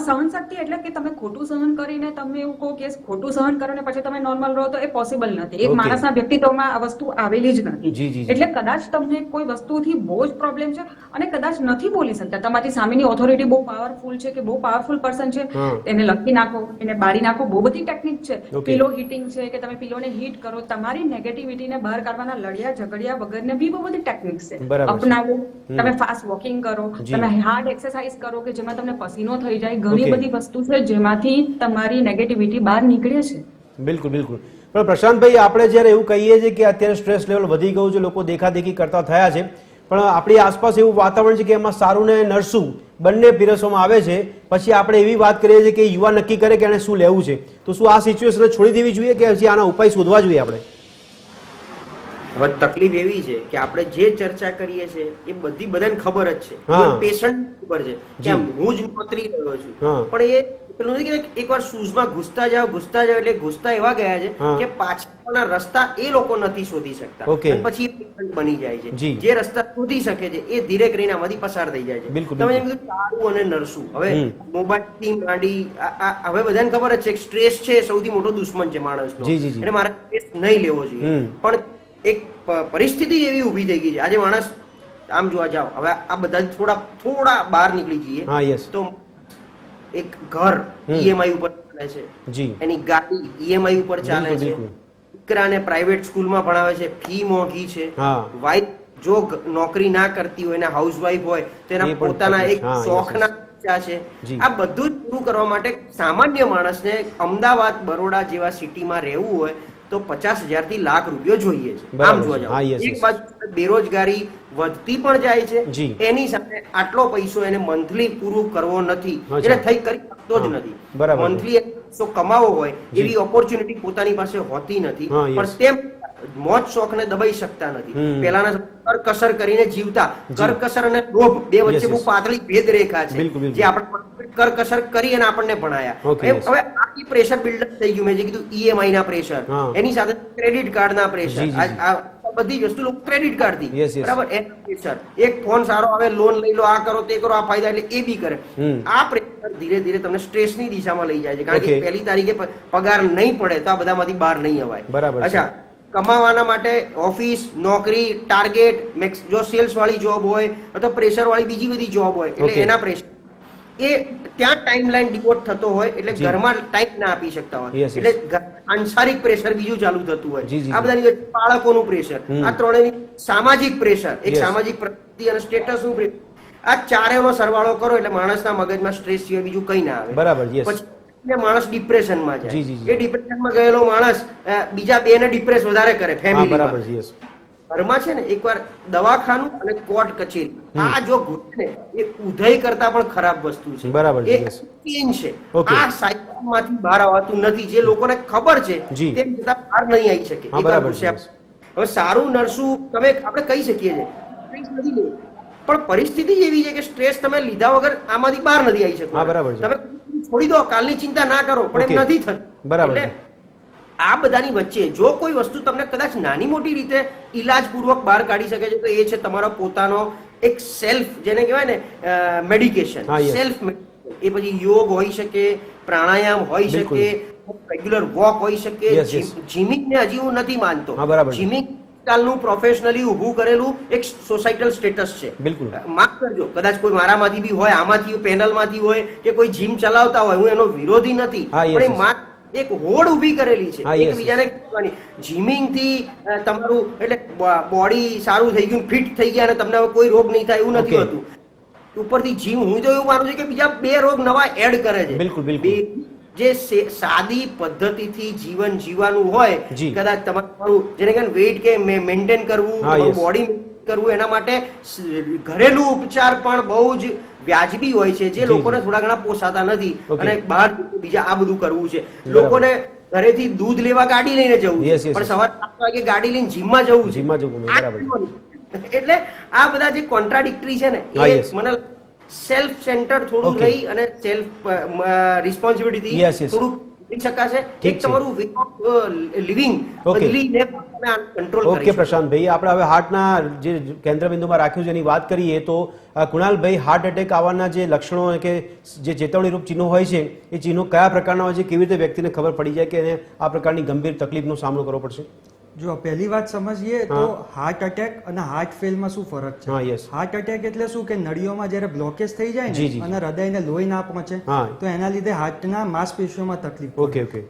સહન શક્તિ એટલે કે તમે ખોટું સહન કરીને તમે એવું કહો કે ખોટું સહન કરો ને પછી તમે નોર્મલ રહો, તો એ પોસિબલ નથી. એક માણસના વ્યક્તિત્વમાં આ વસ્તુ આવેલી જ નથી. એટલે કદાચ તમને કોઈ વસ્તુથી બહુ જ પ્રોબ્લેમ છે અને કદાચ નથી બોલી શકતા, તમારી સામેની ઓથોરિટી બહુ પાવરફુલ છે કે બહુ પાવરફુલ પર્સન છે, એને લખી નાખો, એને બાળી નાખો. બહુ બધી ટેકનિક છે. પિલો હીટિંગ છે કે તમે પિલોને હીટ કરો, તમારી નેગેટિવિટીને બહાર કાઢવાના લડિયા ઝઘડિયા વગરને બી બહુ બધી ટેકનિક છે. અપનાવો. તમે ફાસ્ટ વોકિંગ કરો, તમે હાર્ડ એક્સરસાઇઝ કરો કે જેમાં તમને પસીનો થઈ જાય. ઘણી બધી વસ્તુ છે જેમાંથી તમારી નેગેટિવિટી બહાર નીકળે છે. બિલકુલ બિલકુલ. પણ પ્રશાંતભાઈ, આપણે જ્યારે એવું કહીએ છીએ કે અત્યારે સ્ટ્રેસ લેવલ વધી ગયું છે, લોકો દેખાદેખી કરતા થયા છે, પણ આપણી આસપાસ એવું વાતાવરણ છે કે એમાં સારું ને નરસું બંને પીરસવામાં આવે છે, પછી આપણે એવી વાત કરીએ છીએ કે યુવા નક્કી કરે કે એને શું લેવું છે. તો શું આ સિચ્યુએશન છોડી દેવી જોઈએ કે હજી આના ઉપાય શોધવા જોઈએ આપણે? હવે તકલીફ એવી છે કે આપણે જે ચર્ચા કરીએ છીએ એ બધી બધાને ખબર જ છે, પેશન્ટ ખબર છે કે હું જ નોતરી રહ્યો છું, પણ એ પેલું નથી કે એકવાર શૂઝમાં ઘૂસતા જાવ એટલે ઘૂસતા એવા ગયા છે કે પાછળના રસ્તા એ લોકો નથી શોધી શકતા, પછી પેશન્ટ બની જાય છે. જે રસ્તા શોધી શકે છે એ ધીરે કરીને આમાંથી પસાર થઈ જાય છે. તમે જેમ કીધું તારું અને નરસું, હવે મોબાઈલ થી માંડી હવે બધાને ખબર જ છે કે સ્ટ્રેસ છે સૌથી મોટો દુશ્મન છે માણસનો, એટલે મારે સ્ટ્રેસ નહીં લેવો જોઈએ. પણ એક પરિસ્થિતિ એવી ઉભી થઈ ગઈ છે આજે માણસ આમ જોવા જાવ, હવે આ બધા થોડા બહાર નીકળી જઈએ તો એક ઘર ઈએમઆઈ ઉપર ચાલે છે, એની ગાડી ઈએમઆઈ ઉપર ચાલે છે, દીકરાને પ્રાઇવેટ સ્કૂલમાં ભણાવે છે, ફી મોંઘી છે, વાઈફ જો નોકરી ના કરતી હોય ને હાઉસવાઈફ હોય તેના પોતાના એક શોખના છે. આ બધું જ પૂરું કરવા માટે સામાન્ય માણસને અમદાવાદ બરોડા જેવા સિટીમાં રહેવું હોય તો 50,000 થી લાખ રૂપિયા જોઈએ છે. આમ જોવા જાવ એક બાજુ બેરોજગારી વધતી પણ જાય છે, એની સાથે આટલો પૈસો એને મંથલી પૂરું કરવો નથી, એટલે થઈ કરી શકતો જ નથી. મંથલી કમાવો હોય એવી ઓપોર્ચ્યુનિટી પોતાની પાસે હોતી નથી, પણ તેમ મોજ શોખ ને દબાઈ શકતા નથી. પેલાના કરકસર કરીને જીવતા, કરકસર અને લોભ બે વચ્ચે બહુ પાતળી ભેદ રેખા છે જે આપણે કરકસર કરી અને આપણને ભણાયા. હવે આખી પ્રેશર બિલ્ડઅપ થઈ ગયું. મેં જે કીધું ઈએમઆઈ ના પ્રેશર, એની સાથે ક્રેડિટ કાર્ડ ના પ્રેશર, બધી વસ્તુ લોકો ક્રેડિટ કાર્ડ થી બરાબર એના પ્રેશર, એક ફોન સારો આવે લોન લઈ લો, આ કરો તે કરો, આ ફાયદા, એટલે એ બી કરે. આ પ્રેશર ધીરે ધીરે તમને સ્ટ્રેસ ની દિશામાં લઈ જાય છે, કારણ કે 1લી તારીખે પગાર નહીં પડે તો આ બધામાંથી બહાર નહીં અવાય. અચ્છા, કમાવાના માટે ઓફિસ, નોકરી, ટાર્ગેટ, જો સેલ્સ વાળી જોબ હોય અથવા પ્રેશર વાળી બીજી બધી જોબ હોય એટલે એના પ્રેશર એ ત્યાં ટાઈમલાઈન ડિવોટ થતો હોય એટલે ઘરમાં ટાઈમ ના આપી શકતા હોય, એટલે સાંસારિક પ્રેશર બીજું ચાલુ થતું હોય. આ બધાની બાળકોનું પ્રેશર, આ ત્રણેયની સામાજિક પ્રેશર, એક સામાજિક પ્રગતિ અને સ્ટેટસનું પ્રેશર, આ ચારેયનો સરવાળો કરો એટલે માણસના મગજમાં સ્ટ્રેસ સિવાય બીજું કઈ ના આવે. બરાબર. પછી માણસ ડિપ્રેશનમાં જાય, એ ડિપ્રેશનમાં ગયેલો માણસ બીજા બે ને ડિપ્રેસ વધારે કરે ફેમિલી. ઘરમાં છે ને એકવાર દવાખાનું અને કોર્ટ કચેરી આ જો ઘૂટે ને એ ઉધઈ કરતા પણ ખરાબ વસ્તુ છે. બરાબર. એ પેન છે, આ સાયકલ માંથી બહાર આવતું નથી. જે લોકોને ખબર છે તેમ છતાં બહાર નહીં આવી શકે. હવે સારું નરસું તમે આપણે કહી શકીએ છીએ, પણ પરિસ્થિતિ એવી છે કે સ્ટ્રેસ તમે લીધા વગર આમાંથી બહાર નથી આવી શકતા. તમે છોડી દો, કાલની ચિંતા ના કરો, પણ એમ નથી થતું. બરાબર. આ બધાની વચ્ચે જો કોઈ વસ્તુ તમને કદાચ નાની મોટી રીતે ઈલાજપૂર્વક બહાર કાઢી શકે છે તો એ છે તમારો પોતાનો એક સેલ્ફ, જેને કહેવાય ને મેડિકેશન, સેલ્ફ મેડિકેશન. એ પછી યોગ હોઈ શકે, પ્રાણાયામ હોઈ શકે, રેગ્યુલર વોક હોઈ શકે. જીમિંગ ને હજી હું નથી માનતો. જીમિંગ નું પ્રોફેશનલી ઉભું કરેલું એક સોસાયટલ સ્ટેટસ છે. બિલકુલ માફ કરજો, કદાચ કોઈ મારામાંથી બી હોય, આમાંથી પેનલમાંથી હોય કે કોઈ જીમ ચલાવતા હોય, હું એનો વિરોધી નથી, પણ એ એક હોડ ઉભી કરેલી છે એકબીજાને કહેવાની. જીમિંગ થી તમારું એટલે બોડી સારું થઈ ગયું, ફિટ થઈ ગયા અને તમને કોઈ રોગ નહીં થાય એવું નથી હોતું. ઉપરથી જીમ હું તો એવું માનું છું કે બીજા 2 રોગ નવા એડ કરે છે. બિલકુલ. જે સાદી પદ્ધતિથી જીવન જીવવાનું હોય, કદાચ તમારું જેને કે વેઇટ કે મેન્ટેન કરવું, બોડી કરવું, એના માટે ઘરેલું ઉપચાર પણ બહુ જ વ્યાજબી હોય છે, જે લોકોને થોડા ઘણા પોસાતા નથી અને બહાર બીજા આ બધું કરવું છે. લોકોને ઘરેથી દૂધ લેવા ગાડી લઈને જવું છે, પણ સવારે 7 વાગે ગાડી લઈને જીમમાં જવું છે. એટલે આ બધા જે કોન્ટ્રાડિક્ટરી છે ને એ મને સેલ્ફ સેન્ટર થોડું રહી અને સેલ્ફ રિસ્પોન્સિબિલિટી થોડું કરી શકાશે. એક તમારું વે ઓફ લિવિંગ બદલીને કંટ્રોલ કરી. ઓકે પ્રશાંતભાઈ, આપણે હવે હાર્ટના જે કેન્દ્ર બિંદુમાં રાખ્યું છે એની વાત કરીએ તો કુણાલભાઈ, હાર્ટ એટેક આવવાના જે લક્ષણો કે જે ચેતવણીરૂપ ચિહ્નો હોય છે એ ચિહ્નો કયા પ્રકારના હોય છે, કેવી રીતે વ્યક્તિને ખબર પડી જાય કે એને આ પ્રકારની ગંભીર તકલીફનો સામનો કરવો પડશે? જો પહેલી વાત સમજીએ તો હાર્ટ એટેક અને હાર્ટ ફેલમાં શું ફરક છે. હાર્ટ એટેક એટલે શું કે નળીઓમાં જ્યારે બ્લોકેજ થઈ જાય ને અને હૃદયને લોહી ના પહોંચે તો એના લીધે હાર્ટના માંસપેશીઓમાં તકલીફ,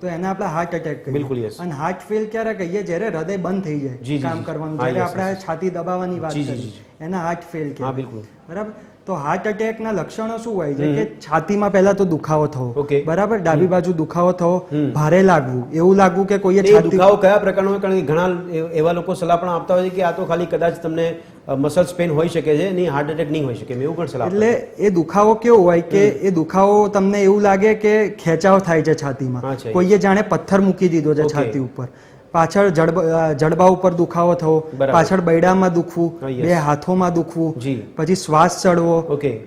તો એને આપણે હાર્ટ એટેક કહીએ. અને હાર્ટ ફેલ ક્યારે કહીએ? જ્યારે હૃદય બંધ થઈ જાય કામ કરવાનું, જ્યારે આપણે છાતી દબાવવાની વાત કરીએ એના હાર્ટ ફેલ કહેવાય. બરાબર. તો હાર્ટ એટેક ના લક્ષણો શું હોય છે કે છાતીમાં પહેલા તો દુખાવો થવો, બરાબર, ડાબી બાજુ દુખાવો થવો, ભારે લાગવું, એવું લાગવું કે કોઈએ છાતી. દુખાવો કયા પ્રકારનો હોય? કારણ કે ઘણા એવા લોકો સલાહ પણ આપતા હોય છે કે આ તો ખાલી કદાચ તમને મસલ્સ પેન હોઈ શકે છે, નહીં હાર્ટ એટેક નહીં હોઈ શકે, એવું પણ સલાહ. એટલે એ દુખાવો કેવો હોય કે એ દુખાવો તમને એવું લાગે કે ખેંચાવ થાય છે છાતીમાં, કોઈએ જાણે પથ્થર મૂકી દીધો છે છાતી ઉપર. પાછળ જડબા ઉપર દુખાવો થવો, પાછળ બૈડામાં દુખવું, બે હાથોમાં દુખવું, પછી શ્વાસ ચડવો,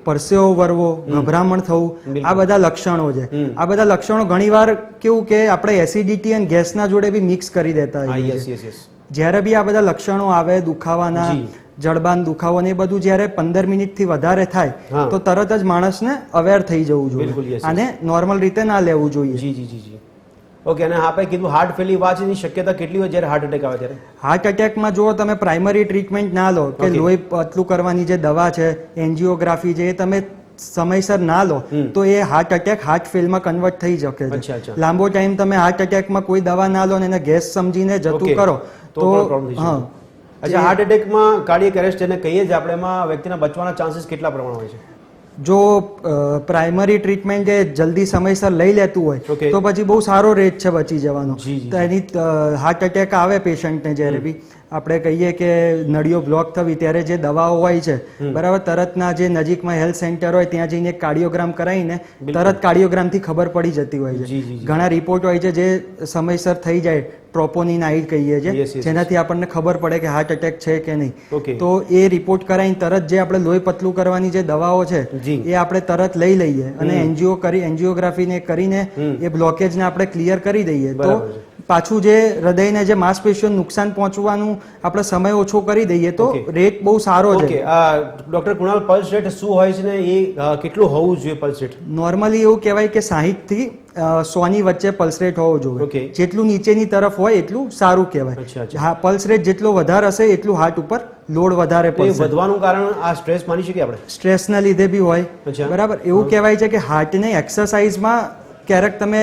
પરસેવો વરવો, ગભરામણ થવું, આ બધા લક્ષણો છે. આ બધા લક્ષણો ઘણીવાર કેવું કે આપણે એસિડિટી અને ગેસના જોડે બી મિક્સ કરી દેતા હોઈએ છીએ. જ્યારે બી આ બધા લક્ષણો આવે દુખાવાના, જડબાન દુખાવો ને એ બધું જ્યારે 15 મિનિટથી વધારે થાય તો તરત જ માણસને અવેર થઈ જવું જોઈએ, આને નોર્મલ રીતે ના લેવું જોઈએ. ઓકે, અને આપણે કીધું હાર્ટ ફેલની વાતની શક્યતા કેટલી હોય જ્યારે હાર્ટ એટેક આવે ત્યારે? હાર્ટ એટેકમાં જો તમે પ્રાઇમરી ટ્રીટમેન્ટ ના લો, કે લોહી પતલું કરવાની જે દવા છે, એન્જિયોગ્રાફી છે, એ તમે સમયસર ના લો તો એ હાર્ટ એટેક હાર્ટ ફેલમાં કન્વર્ટ થઈ શકે છે. લાંબો ટાઈમ તમે હાર્ટ એટેકમાં કોઈ દવા ના લો ને એને ગેસ સમજીને જતું કરો તો અચ્છા, હાર્ટ એટેકમાં કાર્ડિયક એરેસ્ટ જેને કહીએ છીએ આપણે, એમાં વ્યક્તિના બચવાના ચાન્સીસ કેટલા પ્રમાણ હોય છે? જો પ્રાઇમરી ટ્રીટમેન્ટ એ જલ્દી સમયસર લઈ લેતું હોય તો પછી બહુ સારો રેટ છે બચી જવાનો. તો એની હાર્ટ એટેક આવે પેશન્ટને જ્યારે બી આપણે કહીએ કે નળીઓ બ્લોક થવી, ત્યારે જે દવાઓ હોય છે બરાબર, તરતના જે નજીકમાં હેલ્થ સેન્ટર હોય ત્યાં જઈને કાર્ડિયોગ્રામ કરાવીને તરત કાર્ડિયોગ્રામથી ખબર પડી જતી હોય છે. ઘણા રિપોર્ટ હોય છે જે સમયસર થઈ જાય, ટ્રોપોનિનાઇડ કહીએ છીએ, જેનાથી આપણને ખબર પડે કે હાર્ટ એટેક છે કે નહીં. તો એ રિપોર્ટ કરાવીને તરત જે આપણે લોહી પતલું કરવાની જે દવાઓ છે એ આપણે તરત લઈ લઈએ અને એન્જિયોગ્રાફીને કરીને એ બ્લોકેજને આપણે ક્લિયર કરી દઈએ તો પાછું જે હૃદયને જે માંસપેશીઓને નુકસાન પહોંચવાનું આપણે સમય ઓછો કરી દઈએ તો રેટ બહુ સારો છે. ડોક્ટર કુણાલ, પલ્સ રેટ શું હોય છે ને એ કેટલું હોવું જોઈએ પલ્સ રેટ? નોર્મલી એવું કહેવાય કે 60 થી 100 ની વચ્ચે પલ્સ રેટ હોવો જોઈએ. જેટલું નીચેની તરફ હોય એટલું સારું કહેવાય. હા, પલ્સ રેટ જેટલો વધારે હશે એટલું હાર્ટ ઉપર લોડ વધારે પડશે. વધવાનું કારણ આ સ્ટ્રેસ માની શકીએ આપણે? સ્ટ્રેસના લીધે બી હોય, બરાબર. એવું કહેવાય છે કે હાર્ટને એક્સરસાઇઝમાં ક્યારેક તમે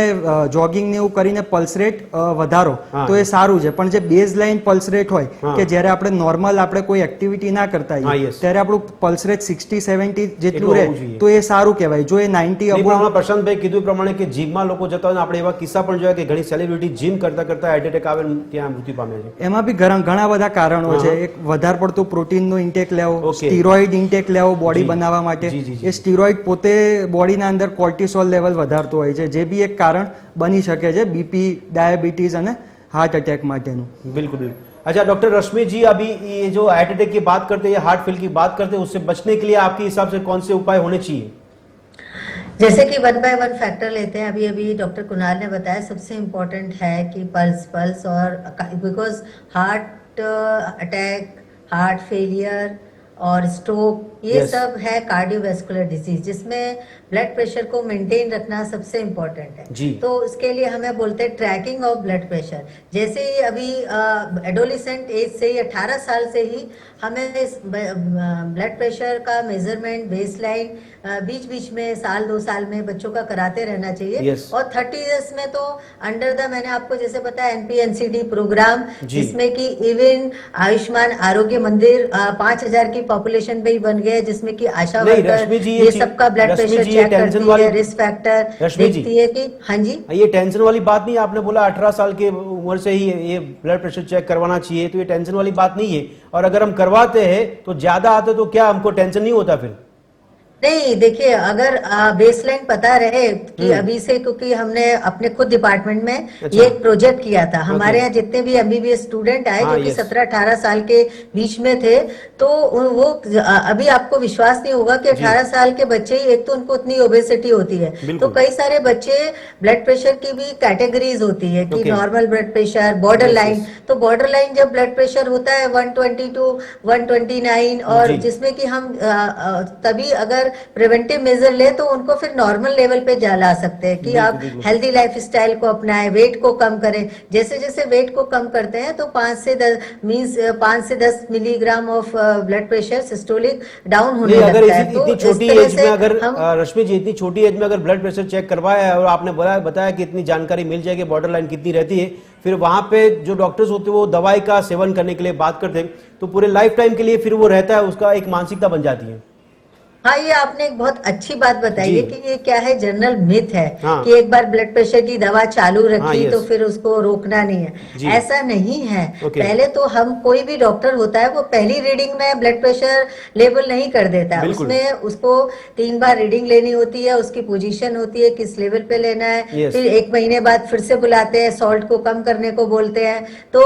જોગિંગ ને એવું કરીને પલ્સ રેટ વધારો તો એ સારું છે, પણ જે બેઝ લાઇન પલ્સ રેટ હોય કે જ્યારે આપણે નોર્મલ આપણે કોઈ એક્ટિવિટી ના કરતા હોઈએ ત્યારે આપણું પલ્સ રેટ 60-70 જેટલું રહે તો એ સારું કહેવાય. જો એ 90 અબો, પ્રશાંતભાઈ કીધું પ્રમાણે કે જીમમાં લોકો જતા હોય, આપણે એવા કિસ્સા પણ જોયા કે ઘણી સેલિબ્રિટી જીમ કરતા કરતા હાર્ટ એટેક આવે ત્યાં મૃત્યુ પામે છે. એમાં બી ઘણા બધા કારણો છે. એક વધારે પડતું પ્રોટીનનો ઇન્ટેક લેવો, સ્ટીરોઇડ ઇન્ટેક લેવો બોડી બનાવવા માટે. એ સ્ટીરોઇડ પોતે બોડીના અંદર કોર્ટિસોલ લેવલ વધારતો હોય છે, જે બી એક કારણ બની શકે છે બીપી, ડાયાबिटीज અને हार्ट अटैक माटेनु. बिल्कुल बिल्कुल. अच्छा डॉक्टर रश्मि जी, अभी ये जो हार्ट अटैक की बात करते हैं, हार्ट फेल की बात करते हैं, उससे बचने के लिए आपके हिसाब से कौन से उपाय होने चाहिए? जैसे कि 1 बाय 1 फैक्टर लेते हैं, अभी डॉक्टर कुणाल ने बताया सबसे इम्पोर्टेंट है कि पल्स और because heart attack, heart failure और स्ट्रोक ये सब है कार्डियोवैस्कुलर डिजीज, जिसमें ब्लड प्रेशर को मेंटेन रखना सबसे इम्पोर्टेंट है. तो उसके लिए हमें बोलते हैं ट्रैकिंग ऑफ ब्लड प्रेशर. जैसे ही अभी एडोलिसेंट एज से ही 18 साल से ही हमें इस ब्लड प्रेशर का मेजरमेंट बेसलाइन बीच में 1-2 साल में बच्चों का कराते रहना चाहिए. और 30 इयर्स में तो अंडर द, मैंने आपको जैसे बताया, NPNCD प्रोग्राम, जिसमें कि इवन आयुष्मान आरोग्य मंदिर 5000 की पॉपुलेशन पे ही बन गया, जिसमें कि आशा वर्कर ये सबका ब्लड प्रेशर चेक करती है, रिस्क फैक्टर देखती है कि. हाँ जी, ये टेंशन वाली बात नहीं. आपने बोला 18 साल की उम्र से ही ये ब्लड प्रेशर चेक करवाना चाहिए, तो ये टेंशन वाली बात नहीं है. और अगर हम करवाते हैं तो ज्यादा आते तो क्या हमको टेंशन नहीं होता फिर? नहीं, देखिए, अगर बेसलाइन पता रहे कि अभी से, क्योंकि हमने अपने खुद डिपार्टमेंट में ये एक प्रोजेक्ट किया था. हमारे यहाँ जितने भी MBBS स्टूडेंट आए जो कि 17-18 साल के बीच में थे, तो वो अभी आपको विश्वास नहीं होगा कि 18 साल के बच्चे ही, एक तो उनको उतनी ओबेसिटी होती है, तो कई सारे बच्चे ब्लड प्रेशर की भी कैटेगरीज होती है कि normal blood pressure, border line. तो बॉर्डर लाइन जब ब्लड प्रेशर होता है 120 to 129, और जिसमें कि हम तभी अगर प्रिवेंटिव मेजर ले तो उनको फिर नॉर्मल लेवल पे ला सकते हैं कि आप हेल्दी लाइफस्टाइल को अपनाएं, वेट को कम करें. जैसे जैसे वेट को कम करते हैं तो 5 से 10 milligram of blood pressure systolic down होने लगता है. तो इतनी छोटी एज में अगर रश्मि जी, इतनी छोटी एज में अगर ब्लड प्रेशर चेक करवाया है और आपने बताया कि इतनी जानकारी मिल जाएगी बॉर्डर लाइन कितनी रहती है, फिर वहां पे जो डॉक्टर्स होते हैं वो दवाई का सेवन करने के लिए बात करते हैं, तो पूरे लाइफ टाइम के लिए फिर वो रहता है, उसका एक मानसिकता बन जाती है. हाँ, ये आपने एक बहुत अच्छी बात बताई जी। है कि ये क्या है, जनरल मिथ है हाँ। कि एक बार ब्लड प्रेशर की दवा चालू रखी हाँ, yes। तो फिर उसको रोकना नहीं जी। है। ऐसा नहीं है। Okay। पहले तो हम, कोई भी डॉक्टर होता है वो पहली रीडिंग में ब्लड प्रेशर लेवल नहीं कर देता है। बिल्कुल। उसमें उसको 3 बार रीडिंग लेनी होती है, उसकी पोजीशन होती है, किस लेवल पे लेना है। Yes। फिर 1 महीने बाद फिर से बुलाते हैं, सॉल्ट को कम करने को बोलते हैं। तो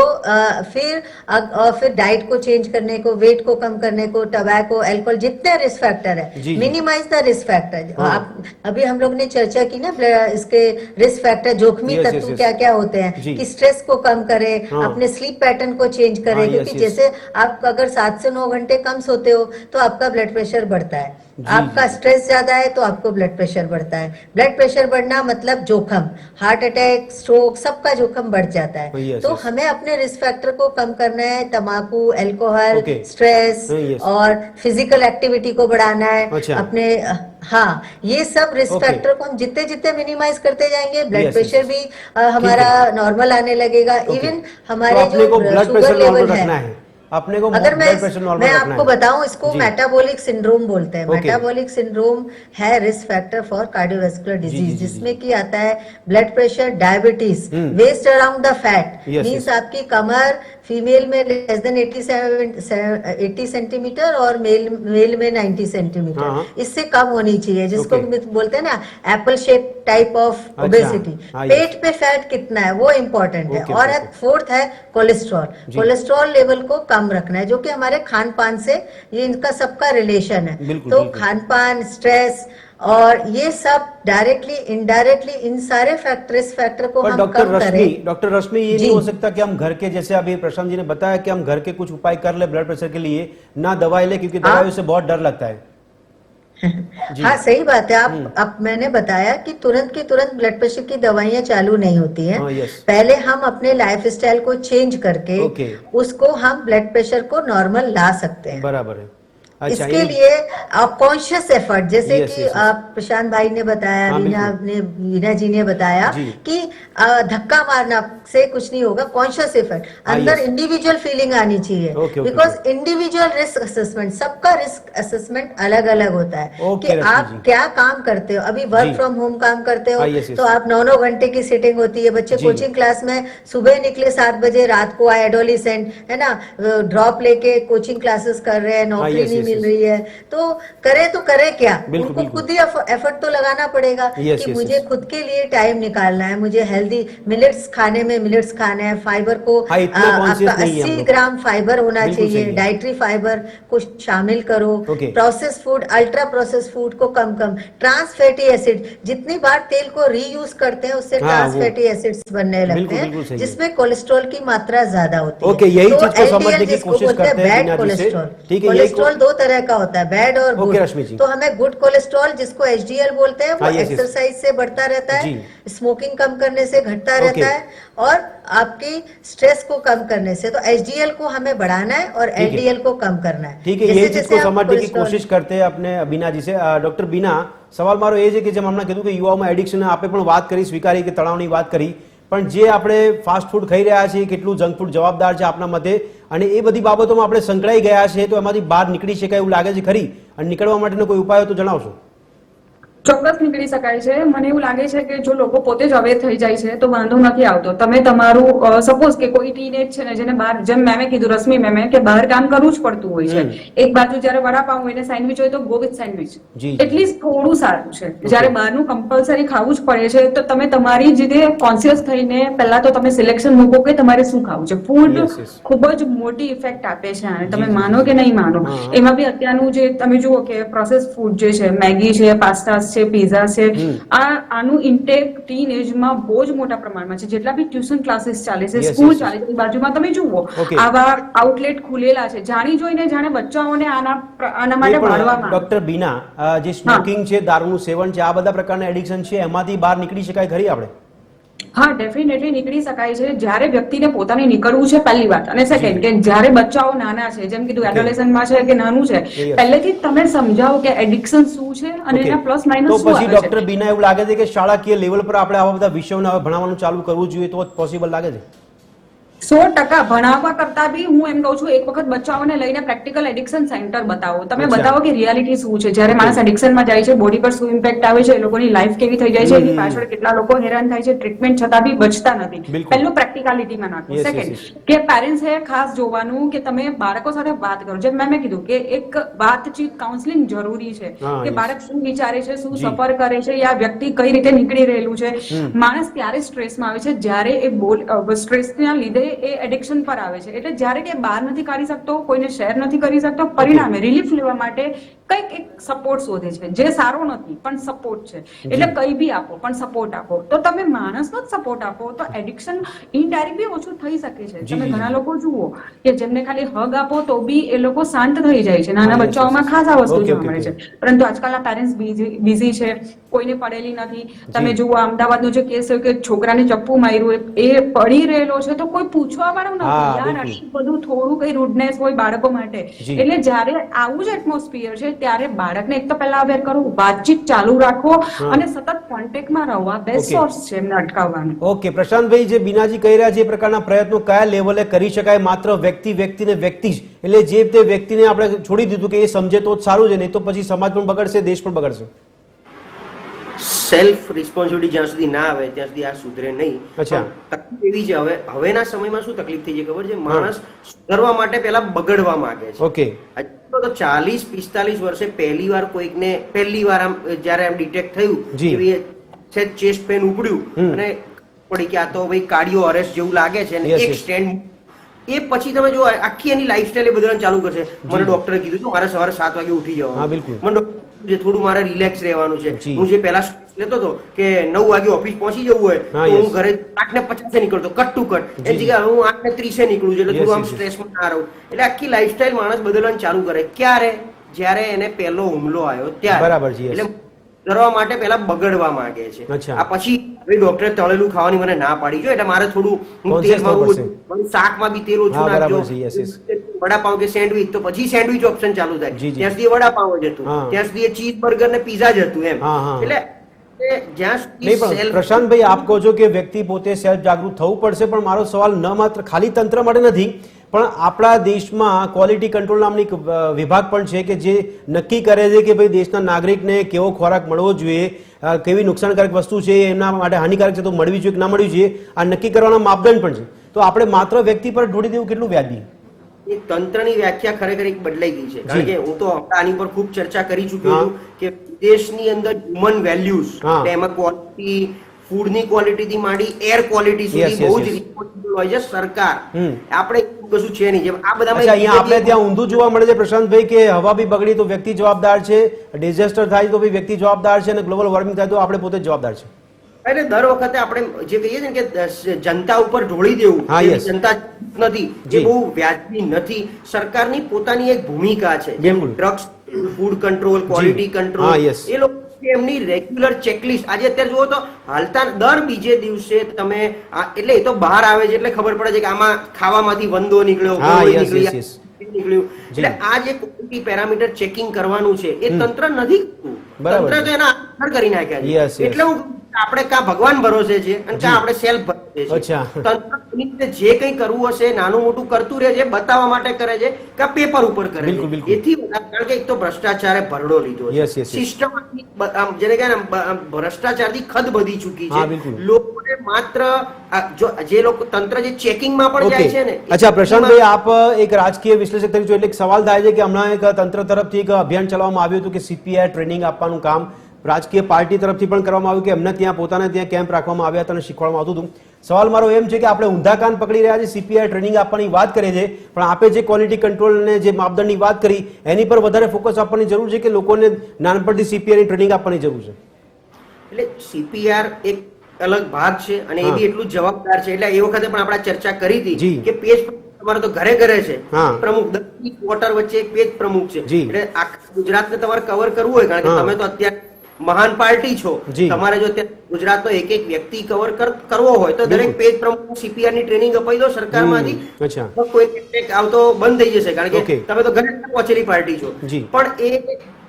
फिर डाइट को चेंज करने को, वेट को कम करने को, टबैको, अल्कोहल, जितने रिस्क फैक्टर जी, जी। है, मिनिमाइज द रिस्क फैक्टर। हाँ। आप अभी हम लोग ने चर्चा की ना इसके रिस्क फैक्टर, जोखिमी Yes, yes, तत्व yes। क्या क्या होते हैं जी। कि स्ट्रेस को कम करें, हाँ। अपने स्लीप पैटर्न को चेंज करें। हाँ, क्योंकि yes, yes। जैसे आप अगर 7 से 9 घंटे कम सोते हो तो आपका ब्लड प्रेशर बढ़ता है। जी, आपका जी। स्ट्रेस ज्यादा है तो आपको ब्लड प्रेशर बढ़ता है। ब्लड प्रेशर बढ़ना मतलब जोखम, हार्ट अटैक, स्ट्रोक, सबका जोखम बढ़ जाता है। Yes, तो yes। हमें अपने रिस्क फैक्टर को कम करना है। तंबाकू, अल्कोहल, Okay। Stress Yes। और फिजिकल एक्टिविटी को बढ़ाना है। अच्छा। अपने हाँ, ये सब रिस्क Okay। फैक्टर को हम जितने जितने मिनिमाइज करते जाएंगे, ब्लड Yes, प्रेशर yes। भी हमारा नॉर्मल आने लगेगा। Okay। इवन तो हमारे अपने को जो blood sugar pressure normal level रखना है, है, अपने को अगर ब्लड प्रेशर नॉर्मल मैं रखना आपको है। बताऊं, इसको जी। मेटाबॉलिक सिंड्रोम बोलते हैं। Okay। मेटाबॉलिक सिंड्रोम है रिस्क फैक्टर फॉर कार्डियोवास्कुलर जी, जी, डिजीज, जी, जिसमें जी। कि आता है blood pressure, diabetes, waist around the fat. Yes, means yes। आपकी कमर फीमेल में लेस देन 80 सेंटीमीटर और मेल में 90 हाँ। सेंटीमीटर, इससे कम होनी चाहिए, जिसको Okay। बोलते हैं ना एप्पल शेप टाइप ऑफ अच्छा। ओबेसिटी। हाँ, yes। पेट पे फैट कितना है वो इम्पोर्टेंट है। Okay, और okay। फोर्थ है कोलेस्ट्रॉल। जी। कोलेस्ट्रॉल लेवल को कम रखना है, जो कि हमारे खान पान से, ये इनका सबका रिलेशन है। बिल्कुल, तो बिल्कुल। खान पान, स्ट्रेस और ये सब डायरेक्टली इनडायरेक्टली इन सारे फैक्टर को पर हम डॉक्टर कम रश्मि, करें। डॉक्टर रश्मि, ये जी। नहीं हो सकता कि हम घर के, जैसे अभी प्रशांत जी ने बताया कि हम घर के कुछ उपाय कर ले ब्लड प्रेशर के लिए, ना दवाई ले, क्योंकि दवाई से बहुत डर लगता है। जी। हाँ, सही बात है। आप मैंने बताया कि तुरंत की तुरंत ब्लड प्रेशर की दवाइयाँ चालू नहीं होती हैं। हाँ, yes। पहले हम अपने लाइफ स्टाइल को चेंज करके Okay। उसको हम ब्लड प्रेशर को नॉर्मल ला सकते हैं। बराबर है। अच्छा, इसके लिए आप कॉन्शियस एफर्ट, जैसे Yes, कि yes, yes। आप प्रशांत भाई ने बताया, हाँ, वीना जी ने बताया जी। कि धक्का मारना से कुछ नहीं होगा। कॉन्शियस एफर्ट, हाँ, अंदर yes। इंडिविजुअल फीलिंग आनी चाहिए। Okay, okay, because individual risk assessment, सबका रिस्क असेसमेंट अलग अलग होता है। Okay, कि रश्मि आप जी। क्या काम करते हो। अभी वर्क जी। फ्रॉम होम काम करते हो हाँ, yes, yes। तो आप 9-9 घंटे की सिटिंग होती है। बच्चे जी। कोचिंग क्लास में सुबह निकले 7 बजे, रात को आए, एडोलिसेंट है ना, ड्रॉप लेके कोचिंग क्लासेस कर रहे हैं, नौकरी yes, नहीं yes, मिल yes। रही है। तो करे क्या, बिल्कुल, उनको बिल्कुल। खुद ही एफर्ट तो लगाना पड़ेगा Yes, कि yes, मुझे yes। खुद के लिए टाइम निकालना है। मुझे हेल्दी मिलेट्स खाने में मिलेट्स खाने हैं, फाइबर को हाँ, इतना आपका conscious नहीं है हम 80 लोग। ग्राम फाइबर होना बिल्कुल सही चाहिए। है। डाइटरी फाइबर को शामिल करो। Okay। Process food, ultra process food को कम ट्रांस फैटी एसिड, जितनी बार तेल को रीयूज करते हैं उससे हाँ, ट्रांस वो। फैटी एसिड्स बनने लगते बिल्कुल, बिल्कुल सही हैं, है। जिसमें कोलेस्ट्रॉल की मात्रा ज्यादा होती है। Okay, यही तो चीज को समझने LDL की जिसको कोशिश बोलते हैं करते हैं बैड बीना जी से। कोलेस्ट्रॉल। ठीक है, यही कोलेस्ट्रॉल 2 तरह का होता है, बैड और Okay, गुड। रश्मि जी। तो हमें गुड कोलेस्ट्रॉल, जिसको HDL बोलते हैं, वो हाँ, yes, yes। एक्सरसाइज से बढ़ता रहता है, जी। स्मोकिंग कम करने से घटता Okay। रहता है, और आपकी स्ट्रेस को कम करने से। तो HDL को हमें बढ़ाना है और ठीक है। LDL को कम करना है। ठीक है, जैसे यही चीज जैसे को हम समझने की कोलेस्ट्रॉल- कोशिश करते हैं अपने बीना जी से। ડોક્ટર બીના, સવાલ મારો એ છે કે જેમ હમણાં કીધું કે યુવાઓમાં એડિક્શન, આપે પણ વાત કરી, સ્વીકારી કે તણાવની વાત કરી, પણ જે આપણે ફાસ્ટ ફૂડ ખાઈ રહ્યા છીએ, કેટલું જંક ફૂડ જવાબદાર છે આપના મતે, અને એ બધી બાબતોમાં આપણે સંકળાઈ ગયા છે, તો એમાંથી બહાર નીકળી શકાય એવું લાગે છે ખરી? અને નીકળવા માટેનો કોઈ ઉપાય હોય તો જણાવશો? ચોક્કસ નીકળી શકાય છે. મને એવું લાગે છે કે જો લોકો પોતે જ અવેર થઈ જાય છે તો વાંધો નથી આવતો. તમે તમારું સપોઝ કે કોઈ ટીનેજ છે ને, જેને બહાર, જેમ મેમે કીધું, રશ્મિ મેમે, કે બહાર કામ કરવું જ પડતું હોય છે. એક બાજુ જયારે વડાપાઉં હોય ને સેન્ડવિચ હોય તો ગો વિથ સેન્ડવિચ, એટલીસ્ટ થોડું સારું છે. જયારે બહારનું કમ્પલસરી ખાવું જ પડે છે તો તમે તમારી રીતે કોન્શિયસ થઈને પહેલા તો તમે સિલેક્શન મૂકો કે તમારે શું ખાવું છે. ફૂડ ખૂબ જ મોટી ઇફેક્ટ આપે છે અને તમે માનો કે નહીં માનો. એમાં બી અત્યારનું જે તમે જુઓ કે પ્રોસેસ ફૂડ જે છે, મેગી છે, પાસ્તા છે, પીઝા છે, આનું ઇન્ટેક ટીન એજમાં બહુ જ મોટા પ્રમાણમાં છે. જેટલા બી ટ્યુશન ક્લાસીસ ચાલે છે, સ્કૂલ ચાલે છે, બાજુમાં તમે જુઓ આવા આઉટલેટ ખુલેલા છે. જાણી જોઈને જાણે બચ્ચાઓને આના માટે વાળવામાં. ડોક્ટર બીના, જે સ્મોકિંગ છે, દારૂનું સેવન છે, આ બધા પ્રકારના એડિક્શન છે, એમાંથી બહાર નીકળી શકાય ખરી આપણે? હા, ડેફિનેટલી નીકળી શકાય છે. જ્યારે વ્યક્તિને પોતાને નીકળવું છે, પહેલી વાત. અને સેકન્ડ, કે જ્યારે બચ્ચાઓ નાના છે, જેમ કીધું એડોલેસન્ટમાં છે કે નાનું છે, પહેલેથી તમે સમજાવો કે એડિક્શન શું છે અને એના પ્લસ માઇનસ તો શું પછી આવે ડોક્ટર છે. બીના, એવું લાગે છે કે શાળાકીય લેવલ પર આપણે આવા બધા વિષયોને હવે ભણાવવાનું ચાલુ કરવું જોઈએ તો પોસિબલ લાગે છે? 100% ભણાવવા કરતા બી હું એમ કહું છું એક વખત બચ્ચાઓને લઈને પ્રેક્ટિકલ એડિક્શન સેન્ટર બતાવો. તમે બતાવો કે રિયાલિટી શું છે, જ્યારે માણસ એડિક્શનમાં જાય છે બોડી પર શું ઇમ્પેક્ટ આવે છે, એ લોકોની લાઈફ કેવી થઈ જાય છે, એની પાછળ કેટલા લોકો હેરાન થાય છે, ટ્રીટમેન્ટ છતાં બી બચતા નથી. પહેલું પ્રેક્ટિકાલિટીમાં નાખો. સેકન્ડ કે પેરેન્ટ્સે ખાસ જોવાનું કે તમે બાળકો સાથે વાત કરો. જેમ મેં કીધું કે એક વાતચીત કાઉન્સેલિંગ જરૂરી છે કે બાળક શું વિચારે છે, શું સફર કરે છે, યા વ્યક્તિ કઈ રીતે નીકળી રહેલું છે. માણસ ત્યારે સ્ટ્રેસમાં આવે છે જ્યારે એ સ્ટ્રેસના લીધે એ એડિક્શન પર આવે છે. એટલે જ્યારે કે બહાર નથી કાઢી શકતો, કોઈને શેર નથી કરી શકતો, પરિણામે રિલીફ લેવા માટે કંઈક એક સપોર્ટ શોધે છે જે સારો નથી પણ સપોર્ટ છે. એટલે કંઈ બી આપો પણ સપોર્ટ આપો. તો તમે માણસનો જ સપોર્ટ આપો તો એડિક્શન ઇનડાયરેક્ટલી ઓછું થઈ શકે છે. તમે ઘણા લોકો જુઓ કે જેમને ખાલી હગ આપો તો બી એ લોકો શાંત થઈ જાય છે. નાના બચ્ચાઓમાં ખાસ આ વસ્તુ જોવા મળે છે. પરંતુ આજકાલના પેરેન્ટ્સ બિઝી છે, કોઈને પડેલી નથી. તમે જુઓ અમદાવાદનો જે કેસ કે છોકરાને ચપ્પુ માર્યું, એ પડી રહેલો છે તો કોઈ પૂછવા વાળું નથી. યાર આટલું બધું થોડું કઈ રૂડનેસ હોય બાળકો માટે. એટલે જ્યારે આવું જ એટમોસ્ફિયર છે ત્યારે બાળકને એક તો પહેલા અવેર કરવું, વાતચીત ચાલુ રાખો અને સતત કોન્ટેક્ટમાં રહેવા બેસ્ટ સોર્સ છે એમને અટકાવવાનું. ઓકે પ્રશાંતભાઈ, જે બીનાજી કહી રહ્યા છે એ પ્રકારના પ્રયત્નો કયા લેવલે કરી શકાય? માત્ર વ્યક્તિને વ્યક્તિ જ, એટલે જે તે વ્યક્તિને આપણે છોડી દીધું કે એ સમજે તો જ સારું છે, નહીં તો પછી સમાજ પણ બગડશે, દેશ પણ બગડશે. સેલ્ફ રિસ્પોન્સિબિલિટી જ્યાં સુધી ના આવે ત્યાં સુધી આ સુધરે નહીં. તકલીફ એવી છે હવેના સમયમાં શું તકલીફ થઈ છે ખબર છે? માણસ સુધરવા માટે પહેલા બગડવા માંગે છે. ઓકે, તો 40-45 વર્ષે પહેલી વાર આમ જયારે આમ ડિટેક્ટ થયું છે ચેસ્ટ પેન ઉપડ્યું અને પડી કે આ તો ભાઈ કાર્ડિયો અરેસ્ટ જેવું લાગે છે અને એક સ્ટેન્ડ, એ પછી તમે જો આખી એની લાઈફસ્ટાઈલ એ બદલવાનું ચાલુ કરશે. મને ડોક્ટરે કીધું હતું મારે સવારે 7 વાગે ઉઠી જવાનું, મને થોડું મારે રિલેક્સ રહેવાનું છે. હું જે પહેલા લેતો હતો કે 9 વાગે ઓફિસ પહોંચી જવું હોય તો હું ઘરે 8:50 નીકળતો, કટ ટુ કટ. એ જગ્યાએ હું 8:30 નીકળું છું એટલે થોડું આમ સ્ટ્રેસમાં ના રહું. એટલે આખી લાઈફસ્ટાઈલ માણસ બદલવાનું ચાલુ કરે. ક્યારે? જ્યારે એને પહેલો હુમલો આવ્યો ત્યારે. બરાબર છે. એટલે કરવા માટે પહેલા બગડવા માંગે છે. આ પછી ડોક્ટરે તળેલું ખાવાની મને ના પાડી જો એટલે મારે થોડું તેલ મારું, શાકમાં બી તેલ ઓછું નાખજો, વડાપાવ કે સેન્ડવિચ તો પછી સેન્ડવિચ ઓપ્શન ચાલુ થાય. ત્યાં સુધી વડાપાવ જ હતું, ત્યાં સુધી ચીઝ બર્ગર ને પીઝા જ હતું એમ. એટલે પ્રશાંતભાઈ, આપ કહો છો કે વ્યક્તિ પોતે સેલ્ફ જાગૃત થવું પડશે, પણ મારો સવાલ ન માત્ર ખાલી તંત્ર માટે નથી પણ આપણા દેશમાં ક્વોલિટી કંટ્રોલ નામની વિભાગ પણ છે કે જે નક્કી કરે છે કે ભાઈ દેશના નાગરિકને કેવો ખોરાક મળવો જોઈએ, કેવી નુકસાનકારક વસ્તુ છે એમના માટે હાનિકારક છે તો મળવી જોઈએ કે ના મળવી જોઈએ, આ નક્કી કરવાના માપદંડ પણ છે. તો આપણે માત્ર વ્યક્તિ પર ઢોળી દેવું કેટલું વ્યાજબી? એ તંત્રની વ્યાખ્યા ખરેખર એક બદલાઈ ગઈ છે. કારણ કે હું તો આની પર ખૂબ ચર્ચા કરી ચૂક્યો છું કે દેશની અંદર હ્યુમન વેલ્યુઝ, એમાં ક્વોલિટી, ફૂડની ક્વોલિટી થી માંડી એર ક્વોલિટી સુધી બહુ જ રિસ્પોન્સિબલ હોય છે સરકાર. આપણે કશું છે નહીં. જેમ આ બધામાં અહીંયા આપણે ત્યાં ઊંધું જોવા મળે છે પ્રશાંતભાઈ કે હવા બી બગડી તો વ્યક્તિ જવાબદાર છે, ડિઝાસ્ટર થાય તો બી વ્યક્તિ જવાબદાર છે અને ગ્લોબલ વોર્મિંગ થાય તો આપણે પોતે જવાબદાર છે. એટલે દર વખતે આપણે જે કહીએ છીએ કે જનતા ઉપર ઢોળી દેવું, જનતા નથી, એ બહુ વ્યાજબી નથી. સરકારની પોતાની એક ભૂમિકા છે. જેમ drugs, food control, quality control, એ લોકો એમની રેગ્યુલર ચેકલિસ્ટ. આજે અત્યારે જુઓ તો હાલતા દર બીજે દિવસે તમે એટલે એ તો બહાર આવે છે એટલે ખબર પડે છે કે આમાં ખાવામાંથી વંદો નીકળ્યો, નીકળ્યું. એટલે આ જે ક્વોલિટી પેરામીટર ચેકિંગ કરવાનું છે એ તંત્ર નથી કરતું. તંત્ર તો એના આધાર કરી નાખ્યા છે. એટલે હું આપણે કા ભગવાન ભરોસે છે અને કા આપણે સેલ્ફ ભરોસે છે. તંત્ર જે કંઈ કરવું હશે નાનું મોટું કરતું રહે છે, બતાવવા માટે કરે છે કે પેપર ઉપર કરે છે. એથી કારણ કે એક તો ભ્રષ્ટાચારે ભરડો લીધો છે, સિસ્ટમ જેને કહે ભ્રષ્ટાચારથી ખદબદી ચૂકી છે. લોકોને માત્ર જે લોકો તંત્ર જે ચેકિંગમાં પણ જાય છે ને. અચ્છા પ્રશાંતભાઈ, આપ એક રાજકીય વિશ્લેષક તરીકે એટલે એક સવાલ થાય છે કે હમણાં એક તંત્ર તરફથી એક અભિયાન ચલાવવામાં આવ્યું હતું કે CPI ટ્રેનિંગ આપવાનું કામ રાજકીય પાર્ટી તરફથી પણ કરવામાં આવ્યું કે એમને ત્યાં પોતાને ત્યાં કેમ્પ રાખવામાં આવ્યા હતા અને શીખવાડવામાં આવતું હતું. સવાલ મારો એમ છે કે આપણે ઊંધા કાન પકડી રહ્યા છે. CPI ટ્રેનિંગ આપવાની વાત કરે છે પણ આપે જે ક્વોલિટી કંટ્રોલ ને જે માપદંડની વાત કરી એની પર વધારે ફોકસ આપવાની જરૂર છે કે લોકોને નાનપણથી CPI ની ટ્રેનિંગ આપવાની જરૂર છે? એટલે CPR એક અલગ ભાગ છે અને એ બી એટલું જવાબદાર છે. એટલે એ વખતે પણ આપણે ચર્ચા કરી હતી કે પેજ તમારે તો ઘરે ઘરે છે પ્રમુખ, 10 ક્વાર્ટર વચ્ચે એક પેજ પ્રમુખ છે. એટલે આખા ગુજરાતને તમારે કવર કરવું હોય કારણ કે તમે તો અત્યારે મહાન પાર્ટી છો, તમારે જો ગુજરાતનો એક એક વ્યક્તિ કવર કરવો હોય તો દરેક પેજ પ્રમુખ CPR ની ટ્રેનિંગ અપાઈ દો સરકારમાંથી. કોઈ આવતો બંધ થઈ જશે કારણ કે તમે તો ઘરે પહોંચેલી પાર્ટી છો. પણ એ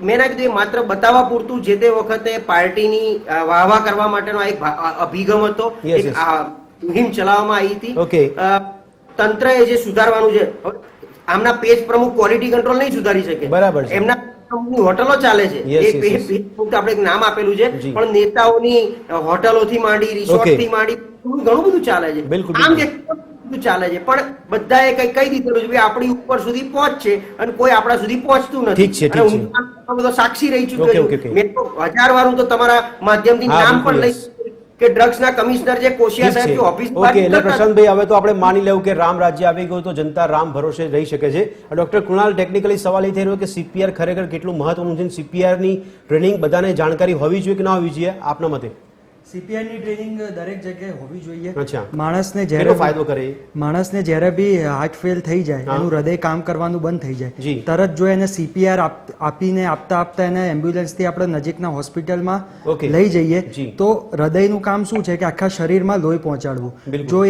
મેં ના કીધું એ માત્ર બતાવવા પૂરતું જે તે વખતે પાર્ટીની વાહવા કરવા માટેનો એક અભિગમ હતો, એક મુહિમ ચલાવવામાં આવી હતી. તંત્રએ જે સુધારવાનું છે, આમના પેજ પ્રમુખ ક્વોલિટી કંટ્રોલ નહીં સુધારી શકે. બરાબર છે. એમના હોટલો ચાલે છે, એ પેજ પ્રમુખ આપણે એક નામ આપેલું છે, પણ નેતાઓની હોટલોથી માંડી રિસોર્ટથી માંડી ઘણું બધું ચાલે છે. આમ જે ચાલે છે, પણ બધાએ કઈ દીધેલું છે આપણી ઉપર સુધી પહોંચશે અને કોઈ આપણા સુધી પહોંચતું નથી. બધો સાક્ષી રહી ચૂક્યો. મેં તો 1000 વાર હું તો તમારા માધ્યમથી નામ પણ લઈ કે ડ્રગ્સના કમિશનર જે કોશિયા સાહેબ ઓફિસ. ઓકે, એટલે પ્રશાંતભાઈ હવે તો આપણે માની લેવું કે રામ રાજ્ય આવી ગયું તો જનતા રામ ભરોસે રહી શકે છે. ડોક્ટર કૃણાલ, ટેકનિકલી સવાલ એ થઈ રહ્યો કે સીપીઆર ખરેખર કેટલું મહત્વનું છે? સીપીઆર ની ટ્રેનિંગ બધાને જાણકારી હોવી જોઈએ કે ના હોવી જોઈએ આપના મતે? સીપીઆર ની ટ્રેનિંગ દરેક જગ્યાએ હોવી જોઈએ. અચ્છા. માણસને જ્યારે બી હાર્ટ ફેલ થઈ જાય, એનું હૃદય કામ કરવાનું બંધ થઈ જાય, તરત જો એને સીપીઆર આપતા એને એમ્બ્યુલન્સ થી આપણે નજીકના હોસ્પિટલમાં લઈ જઈએ તો હૃદયનું કામ શું છે કે આખા શરીરમાં લોહી પહોંચાડવું. જો એ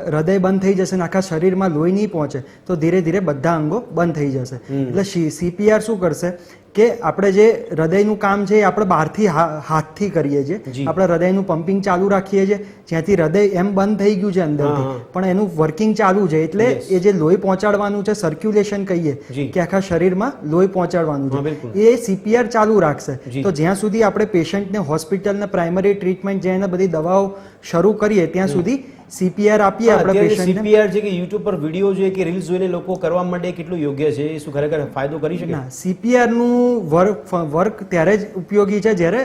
હૃદય બંધ થઈ જશે ને આખા શરીરમાં લોહી નહીં પહોંચે તો ધીરે ધીરે બધા અંગો બંધ થઈ જશે. એટલે સીપીઆર શું કરશે કે આપણે જે હૃદયનું કામ છે એ આપણે બહારથી હાથથી કરીએ છીએ. આપણે હૃદયનું પમ્પિંગ ચાલુ રાખીએ છીએ, જ્યાંથી હૃદય એમ બંધ થઈ ગયું છે અંદરથી, પણ એનું વર્કિંગ ચાલુ છે. એટલે એ જે લોહી પહોંચાડવાનું છે, સર્ક્યુલેશન કહીએ કે આખા શરીરમાં લોહી પહોંચાડવાનું છે, એ સીપીઆર ચાલુ રાખશે. તો જ્યાં સુધી આપણે પેશન્ટને હોસ્પિટલને પ્રાઇમરી ટ્રીટમેન્ટ જેને બધી દવાઓ શરૂ કરીએ ત્યાં સુધી સીપીઆર આપીએ આપણે પેશન્ટને. સીપીઆર છે કે યુટ્યુબ પર વિડિયો જોઈએ કે રીલ્સ જોઈને લોકો કરવા માટે કેટલું યોગ્ય છે? શું ખરેખર ફાયદો કરી શકે? સીપીઆર નું વર્ક ત્યારે જ ઉપયોગી છે જ્યારે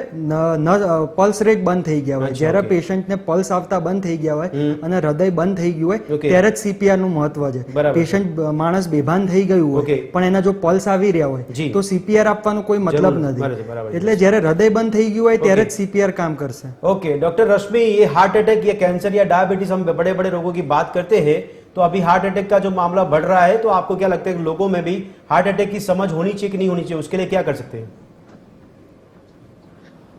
પલ્સ રેટ બંધ થઈ ગયા હોય, જ્યારે પેશન્ટને પલ્સ આવતા બંધ થઈ ગયા હોય અને હૃદય બંધ થઈ ગયું હોય ત્યારે જ સીપીઆર નું મહત્વ છે. પેશન્ટ માણસ બેભાન થઈ ગયું હોય પણ એના જો પલ્સ આવી રહ્યા હોય તો સીપીઆર આપવાનો કોઈ મતલબ નથી. એટલે જ્યારે હૃદય બંધ થઈ ગયું હોય ત્યારે જ સીપીઆર કામ કરશે. ओके डॉक्टर रश्मि, ये हार्ट अटैक या कैंसर या डायबिटीज हम बड़े बड़े रोगों की बात करते हैं, तो अभी हार्ट अटैक का जो मामला बढ़ रहा है, तो आपको क्या लगता है कि लोगों में भी हार्ट अटैक की समझ होनी चाहिए कि नहीं होनी चाहिए? उसके लिए क्या कर सकते हैं?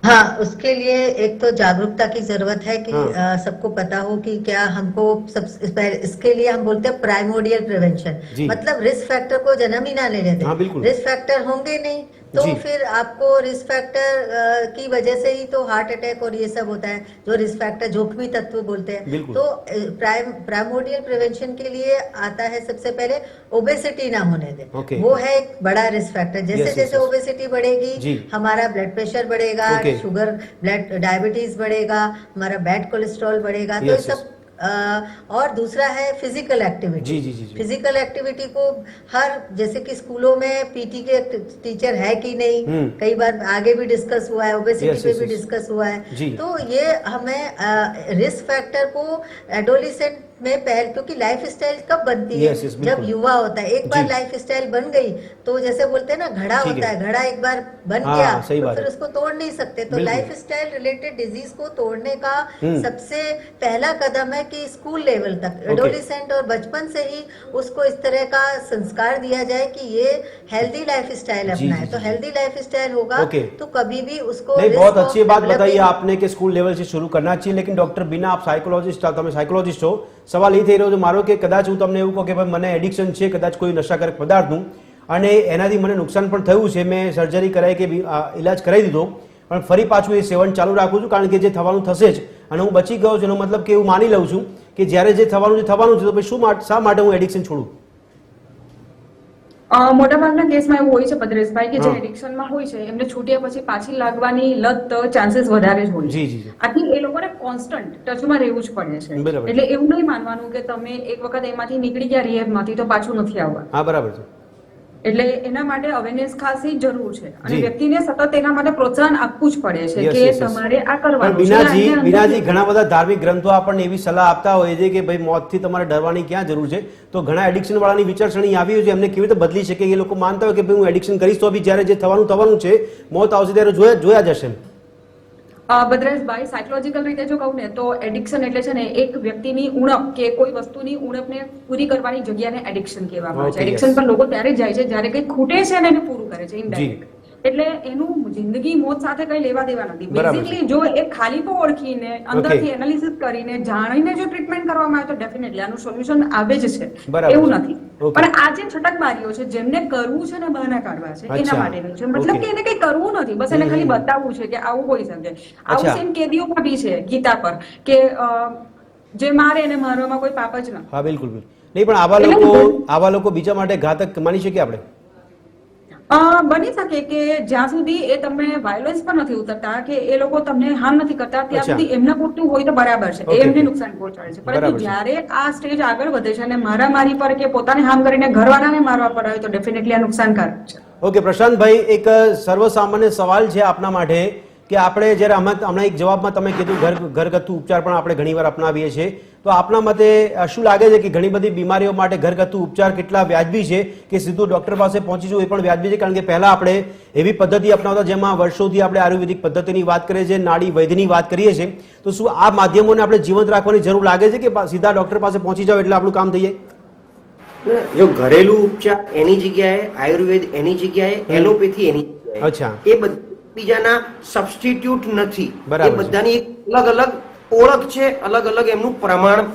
हाँ, उसके लिए एक तो जागरूकता की जरूरत है कि सबको पता हो कि क्या हमको इसके लिए हम बोलते हैं प्राइमोडियल प्रिवेंशन, मतलब रिस्क फैक्टर को जन्म ही ना लेने दें. रिस्क फैक्टर होंगे नहीं तो फिर आपको रिस्क फैक्टर की वजह से ही तो हार्ट अटैक और ये सब होता है, जो रिस्क फैक्टर जोखिमी तत्व बोलते हैं. तो प्राइमोडियल प्रिवेंशन के लिए आता है सबसे पहले ओबेसिटी ना होने दें. वो है एक बड़ा रिस्क फैक्टर. जैसे जैसे ओबेसिटी बढ़ेगी हमारा ब्लड प्रेशर बढ़ेगा, शुगर ब्लड डायबिटीज बढ़ेगा, हमारा बैड कोलेस्ट्रॉल बढ़ेगा. तो ये सब और दूसरा है फिजिकल एक्टिविटी. फिजिकल एक्टिविटी को हर, जैसे कि स्कूलों में पीटी के टीचर है कि नहीं, कई बार आगे भी डिस्कस हुआ है, ओबेसिटी पे भी डिस्कस हुआ है. तो ये हमें रिस्क फैक्टर को एडोलेसेंट में क्योंकि लाइफ स्टाइल कब बनती है? जब युवा होता है. एक बार लाइफ स्टाइल बन गई तो जैसे बोलते हैं ना घड़ा होता है, घड़ा एक बार बन गया तो फिर उसको तोड़ नहीं सकते. तो लाइफ स्टाइल रिलेटेड डिजीज को तोड़ने का सबसे पहला कदम है कि स्कूल लेवल तक एडोलेसेंट और बचपन से ही उसको इस तरह का संस्कार दिया जाए कि ये हेल्दी लाइफ स्टाइल अपनाए. तो हेल्दी लाइफ स्टाइल होगा तो कभी भी उसको. बहुत अच्छी बात बताई आपने कि स्कूल लेवल से शुरू करना चाहिए. लेकिन डॉक्टर बिना आप साइकोलॉजिस्ट તમે સાયકોલોજીસ્ટ છો, સવાલ એ થઈ રહ્યો છે મારો કે કદાચ હું તમને એવું કહું કે ભાઈ મને એડિક્શન છે કદાચ કોઈ નશાકારક પદાર્થનું અને એનાથી મને નુકસાન પણ થયું છે, મેં સર્જરી કરાવી કે ઇલાજ કરાવી દીધો, પણ ફરી પાછું એ સેવન ચાલુ રાખું છું કારણ કે જે થવાનું થશે જ અને હું બચી ગયો છું, એનો મતલબ કે એવું માની લઉં છું કે જ્યારે જે થવાનું છે તો પછી શા માટે હું એડિક્શન છોડું? મોટાભાગના કેસમાં એવું હોય છે પદ્રેશભાઈ કે જે એડિક્શનમાં હોય છે એમને છૂટ્યા પછી પાછી લાગવાની લત ચાન્સીસ વધારે જ હોય છે. આથી એ લોકોને કોન્સ્ટન્ટ ટચમાં રહેવું જ પડે છે. એટલે એવું નહીં માનવાનું કે તમે એક વખત એમાંથી નીકળી ગયા રિહેબમાંથી તો પાછું નથી આવવા. હા, બરાબર છે. એટલે એના માટે અવેરનેસ ખાસી જરૂર છે અને વ્યક્તિને સતત એના માટે પ્રોત્સાહન આપવું જ પડે છે કે તમારે આ કરવાનું છે. બીનાજી, ઘણા બધા ધાર્મિક ગ્રંથો આપણને એવી સલાહ આપતા હોય છે કે ભાઈ મોતથી તમારે ડરવાની ક્યાં જરૂર છે. તો ઘણા એડિક્શન વાળાની વિચારસરણી આવી હોય છે, એમને કેવી રીતે બદલી શકે? એ લોકો માનતા હોય કે ભાઈ હું એડિક્શન કરીશ તો બી જ્યારે જે થવાનું છે, મોત આવશે ત્યારે જોયા જશે. ભદ્રેશભાઈ, સાયકોલોજીકલ રીતે જો કહું ને તો એડિક્શન એટલે છે ને એક વ્યક્તિની ઉણપ કે કોઈ વસ્તુની ઉણપને પૂરી કરવાની જગ્યાને એડિક્શન કહેવામાં આવે છે. એડિક્શન પર લોકો ત્યારે જાય છે જ્યારે કંઈ ખૂટે છે અને એને પૂરું કરે છે ઇનડાયરેક્ટ. એટલે એનું જિંદગી મોત સાથે કઈ લેવા દેવા નથી. બેઝિકલી જો એક ખાલીપો ઓળખીને અંદરથી એનાલિસિસ કરીને જાણીને જો ટ્રીટમેન્ટ કરવામાં આવે તો ડેફિનેટલી આનું સોલ્યુશન આવે જ છે, એવું નથી. પણ આ જે છટકબારીઓ છે જેમને કરવું છે ને બહાના કાઢવા છે એના માટેનું છે. મતલબ કે એને કઈ કરવું નથી, બસ એને ખાલી બતાવવું છે કે આવું હોઈ શકે. આવું સેમ કેદીઓમાં બી છે ગીતા પર કે જે મારે એને મારવામાં કોઈ પાપ જ નથી. હા, બિલકુલ. નહીં, પણ આવા લોકો બીજા માટે ઘાતક માની શકીએ આપણે? બની શકે કે જ્યાં સુધી એ તમે વાયોલન્સ પર નથી ઉતરતા કે એ લોકો તમને હાર્મ નથી કરતા ત્યાં સુધી એમના પૂરતું હોય તો બરાબર છે, એ એમને નુકસાન પહોંચાડે છે. પરંતુ જ્યારે આ સ્ટેજ આગળ વધે છે અને મારામારી પર કે પોતાને હાર્મ કરીને ઘરવાળાને મારવા પર આવે તો ડેફિનેટલી આ નુકસાનકારક છે. ઓકે પ્રશાંતભાઈ, એક સર્વસામાન્ય સવાલ છે આપના માટે કે આપણે જ્યારે હમણાં એક જવાબમાં તમે કીધું ઘરગથ્થુ ઉપચાર પણ આપણે ઘણીવાર અપનાવીએ છીએ, તો આપના મતે શું લાગે છે કે ઘણી બધી બીમારીઓ માટે ઘરગથ્થુ ઉપચાર કેટલા વ્યાજબી છે કે સીધું ડોક્ટર પાસે પહોંચી જવું એ પણ વ્યાજબી છે? કારણ કે પહેલા આપણે એવી પદ્ધતિ અપનાવતા જેમાં વર્ષોથી આપણે આયુર્વેદિક પદ્ધતિની વાત કરીએ છીએ, નાડી વૈદ્યની વાત કરીએ છીએ, તો શું આ માધ્યમોને આપણે જીવંત રાખવાની જરૂર લાગે છે કે સીધા ડોક્ટર પાસે પહોંચી જાવ એટલે આપણું કામ થઈ જાય? જો ઘરેલું ઉપચાર એની જગ્યાએ, આયુર્વેદ એની જગ્યાએ, એલોપેથી એની જગ્યાએ, અચ્છા, એ બીજાના સબસ્ટિટ્યુટ નથી. એ બધાની એક અલગ અલગ ઓળખ છે, અલગ અલગ એમનું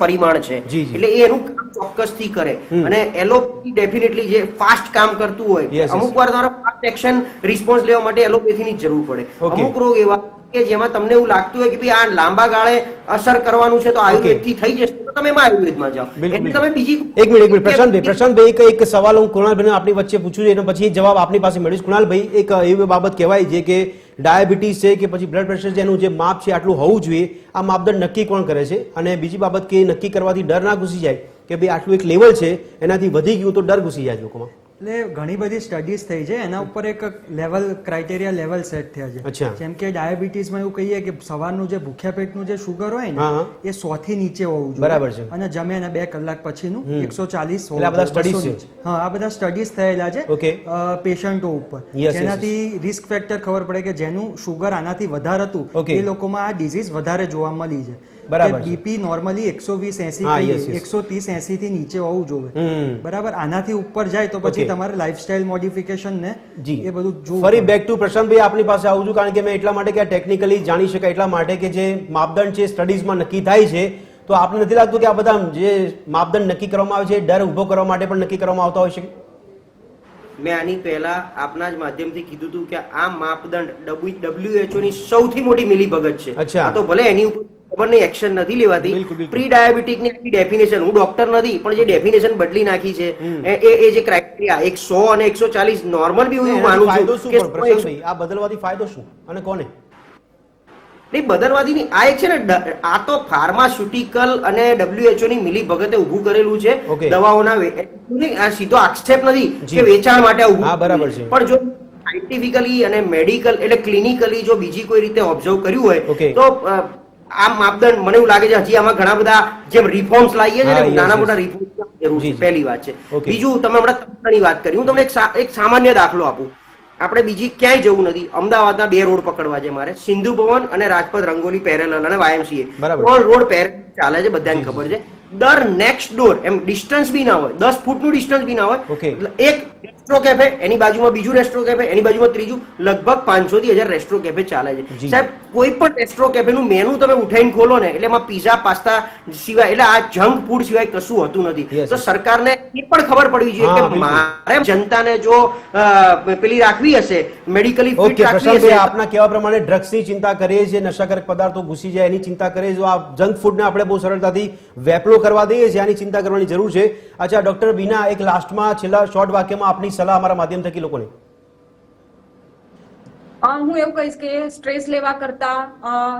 પરિમાણ છે, એટલે એ એનું કામ ચોક્કસથી કરે. અને એલોપેથી ડેફિનેટલી જે ફાસ્ટ કામ કરતું હોય, અમુક વાર તમારા ફાસ્ટ એક્શન રિસ્પોન્સ લેવા માટે એલોપેથીની જરૂર પડે. અમુક રોગ એવા કે જેમાં તમને એવું લાગતું હોય કે ભાઈ આ લાંબા ગાળે અસર કરવાનું છે તો આયુર્વેદથી થઈ જશે, તો તમે આયુર્વેદમાં જાઓ. એટલે તમે બીજી એક મિનિટ પ્રશાંતભાઈ, એક સવાલ હું કુણાલભાઈ આપની વચ્ચે પૂછું છું, એનો પછી જવાબ આપની પાસે મળીશ. કુણાલભાઈ, એક એવી બાબત કહેવાય છે કે ડાયાબિટીસ છે કે પછી બ્લડ પ્રેશર જેનું જે માપ છે આટલું હોવું જોઈએ, આ માપદંડ નક્કી કોણ કરે છે? અને બીજી બાબત કે નક્કી કરવાથી ડર ના ઘૂસી જાય કે ભાઈ આટલું એક લેવલ છે એનાથી વધી ગયું તો ડર ઘૂસી જાય લોકોમાં? એટલે ઘણી બધી સ્ટડીઝ થઈ છે, એના ઉપર એક લેવલ ક્રાઇટેરિયા લેવલ સેટ થયા છે. જેમ કે ડાયાબિટીસમાં એવું કહીએ કે સવારનું જે ભૂખ્યા પેટનું જે શુગર હોય ને એ 100 થી નીચે હોવું જોઈએ, બરાબર છે, અને જમ્યાના 2 કલાક પછીનું 140. આ બધા સ્ટડીઝ છે. હા, આ બધા સ્ટડીઝ થયેલા છે પેશન્ટો ઉપર, જેનાથી રિસ્ક ફેક્ટર ખબર પડે કે જેનું શુગર આનાથી વધારે હતું એ લોકોમાં આ ડિઝીઝ વધારે જોવા મળી છે. બરાબર, બીપી નોર્મલી 120/80 130/80 થી નીચે હોવું જોઈએ, બરાબર. આનાથી ઉપર જાય તો પછી તમારે લાઇફસ્ટાઇલ મોડિફિકેશન ને એ બધું જોવું. ફરી બેક ટુ પ્રશાંતભાઈ આપની પાસે આવું છું, કારણ કે મેં એટલા માટે કે ટેકનિકલી જાણી શકાય એટલા માટે કે જે માપદંડ છે સ્ટડીઝમાં નક્કી થાય છે, તો આપને નથી લાગતું કે આ બધા જે માપદંડ નક્કી કરવામાં આવે છે ડર ઉભો કરવા માટે પણ નક્કી કરવામાં આવતા હોય છે? મેં આની પહેલા આપના જ માધ્યમથી કીધું હતું કે આ માપદંડ WHO ની સૌથી મોટી મિલીભગત છે. તો ભલે એની ઉપર ખબર નહીં એક્શન નથી લેવાતી. પ્રી ડાયાબિટીક ની ડેફિનેશન, હું ડોક્ટર નથી પણ જે ડેફિનેશન બદલી નાખી છે એ જે ક્રાઇટેરિયા 100 અને 140 નોર્મલ બી હું માનું છું કે આ બદલવાથી ફાયદો શું અને કોને? નહીં, બદલવાથી આ એક છે ને, આ તો ફાર્માસ્યુટિકલ અને WHO ની મિલી ભગતે ઉભું કરેલું છે દવાઓના. આ સીધો આક્ષેપ નથી કે વેચાણ માટે ઉભું, બરાબર છે, પણ જો સાયન્ટિફિકલી અને મેડિકલ એટલે ક્લિનિકલી જો બીજી કોઈ રીતે ઓબ્ઝર્વ કર્યું હોય તો આ માપદંડ મને એવું લાગે છે હજી આમાં ઘણા બધા જેમ રિફોર્મ્સ લાવીએ છે ને, નાના મોટા રિફોર્મ્સ જરૂર છે. પહેલી વાત છે. બીજું, તમે હમણાં તંત્રની વાત કરી, હું તમને એક સામાન્ય દાખલો આપું. આપણે બીજી ક્યાંય જવું નથી, અમદાવાદના 2 રોડ પકડવા છે મારે, સિંધુ ભવન અને રાજપથ રંગોલી પેરેલલ અને YMCA, 3 રોડ પેરેલલ ચાલે છે, બધાને ખબર છે. દર નેક્સ્ટ ડોર એમ ડિસ્ટન્સ બી ના હોય, 10 ફૂટનું ડિસ્ટન્સ બી ના હોય, એક રેસ્ટ્રો કેફે, એની બાજુમાં બીજું રેસ્ટ્રો કેફે, એની બાજુમાં ત્રીજું, લગભગ 500 થી 1000 રેસ્ટ્રો કેફે ચાલે છે. સાહેબ, કોઈ પણ રેસ્ટ્રો કેફેનું મેનુ તમે ઉઠાઈને ખોલો ને એટલે એમાં પીઝા પાસ્તા સિવાય, એટલે આ જંક ફૂડ સિવાય કશું હોતું નથી. તો સરકારને એ પણ ખબર પડવી જોઈએ કે મારે જનતાને જો પેલી રાખવી હશે, મેડિકલી ફિટ રાખવી હશે. આપના કહેવા પ્રમાણે ડ્રગ્સની ચિંતા કરીએ છીએ, નશાકારક પદાર્થો ઘૂસી જાય એની ચિંતા કરીએ છીએ, આ જંક ફૂડને આપણે બહુ સરળતાથી વેપલો કરવા દઈએ છીએ, આની ચિંતા કરવાની જરૂર છે. અચ્છા ડોક્ટર બીના, એક લાસ્ટમાં છેલ્લા શોર્ટ વાક્યમાં આપની સલાહ અમારા માધ્યમ થકી લોકોને. હું એવું કહીશ કે સ્ટ્રેસ લેવા કરતા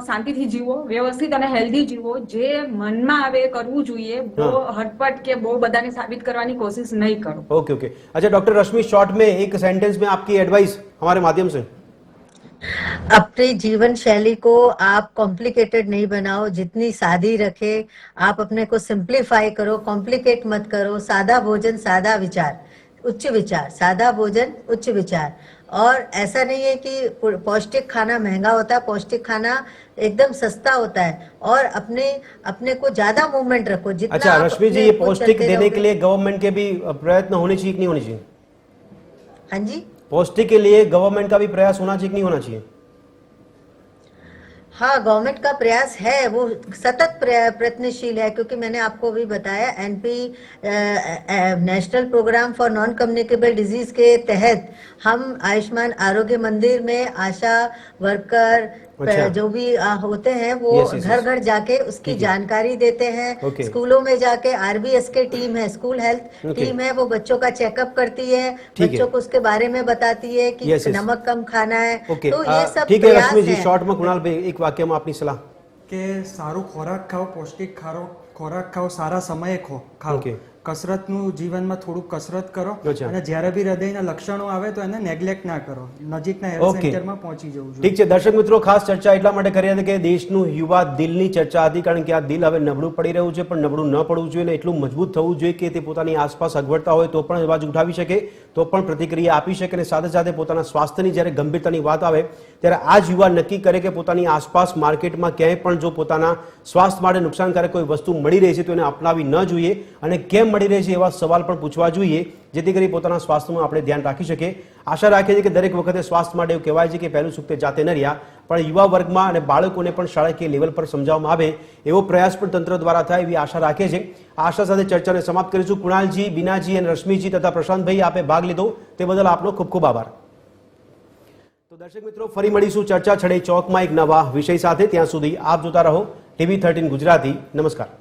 શાંતિથી જીવો, વ્યવસ્થિત અને હેલ્ધી જીવો, જે મનમાં આવે કરવું જોઈએ, બહુ હટપટ કે બહુ બધાને સાબિત કરવાની કોશિશ નહીં કરો. Okay okay. अच्छा डॉक्टर रश्मि, शॉर्ट में एक सेंटेंस में आपकी एडवाइस हमारे माध्यम से. अपने जीवन शैली को आप कॉम्प्लिकेटेड नहीं बनाओ, जितनी सादी रखे, आप अपने को सिंप्लीफाई करो, कॉम्प्लिकेट मत करो. सादा भोजन सादा विचार, उच्च विचार, सादा भोजन उच्च विचार. और ऐसा नहीं है कि पौष्टिक खाना महंगा होता है, पौष्टिक खाना एकदम सस्ता होता है. और अपने को ज्यादा मूवमेंट रखो. जितना अच्छा रश्मि जी, ये पौष्टिक देने के लिए गवर्नमेंट के भी प्रयत्न होने चाहिए कि नहीं होने चाहिए? हाँ जी, पौष्टिक के लिए गवर्नमेंट का भी प्रयास होना चाहिए कि नहीं होना चाहिए? हाँ, गवर्नमेंट का प्रयास है, वो सतत प्रयत्नशील है. क्योंकि मैंने आपको भी बताया, NP national programme for non communicable disease के तहत हम आयुष्मान आरोग्य मंदिर में आशा वर्कर, जो भी होते हैं वो घर घर जाके उसकी जानकारी देते हैं। स्कूलों में जाके RBS के टीम है, स्कूल हेल्थ टीम है, वो बच्चों का चेकअप करती है, बच्चों को उसके बारे में बताती है कि नमक कम खाना है। तो ये सब ठीक है रश्मि जी, शॉर्ट में कुणालભાઈ એક વાક્યમાં આપની સલાહ કે સારું ખોરાક ખાઓ, પૌષ્ટિક ખોરાક ખાઓ, સારા સમયે ખાઓ, કસરતનું જીવનમાં થોડું કસરત કરો અને જ્યારે બી હૃદયના લક્ષણો આવે તો એને નેગ્લેક્ટ ના કરો, નજીકના હેલ્થ સેન્ટરમાં પહોંચી જવું જોઈએ। ઠીક છે દર્શક મિત્રો, ખાસ ચર્ચા એટલા માટે કરી હતી કે દેશનું યુવા દિલની ચર્ચા હતી, કારણ કે આ દિલ હવે નબળું પડી રહ્યું છે, પણ નબળું ન પડવું જોઈએ ને એટલું મજબૂત થવું જોઈએ કે તે પોતાની આસપાસ અગવડતા હોય તો પણ અવાજ ઉઠાવી શકે, તો પણ પ્રતિક્રિયા આપી શકે અને સાથે સાથે પોતાના સ્વાસ્થ્યની જ્યારે ગંભીરતાની વાત આવે ત્યારે આ જ યુવા નક્કી કરે કે પોતાની આસપાસ માર્કેટમાં ક્યાંય પણ જો પોતાના સ્વાસ્થ્ય માટે નુકસાનકારક કોઈ વસ્તુ મળી રહી છે તો એને અપનાવી ન જોઈએ અને કેમ મળી રહી છે એવા સવાલ પણ પૂછવા જોઈએ, જેથી કરી પોતાના સ્વાસ્થ્યનું આપણે ધ્યાન રાખી શકીએ। આશા રાખીએ છીએ કે દરેક વખતે સ્વાસ્થ્ય માટે એવું કહેવાય છે કે પહેલું સુખ તે જાતે ન રહ્યા, પણ યુવા વર્ગમાં અને બાળકોને પણ શાળાકીય લેવલ પર સમજાવવામાં આવે એવો પ્રયાસ પણ તંત્ર દ્વારા થાય એવી આશા રાખીએ છીએ। આશા સાથે ચર્ચાને સમાપ્ત કરીશું। કુણાલજી, બીનાજી અને રશ્મિજી તથા પ્રશાંતભાઈ આપે ભાગ લીધો તે બદલ આપનો ખૂબ ખૂબ આભાર। તો દર્શક મિત્રો, ફરી મળીશું ચર્ચા છડે ચોકમાં એક નવા વિષય સાથે। ત્યાં સુધી આપ જોતા રહો TV13 ગુજરાતી। નમસ્કાર।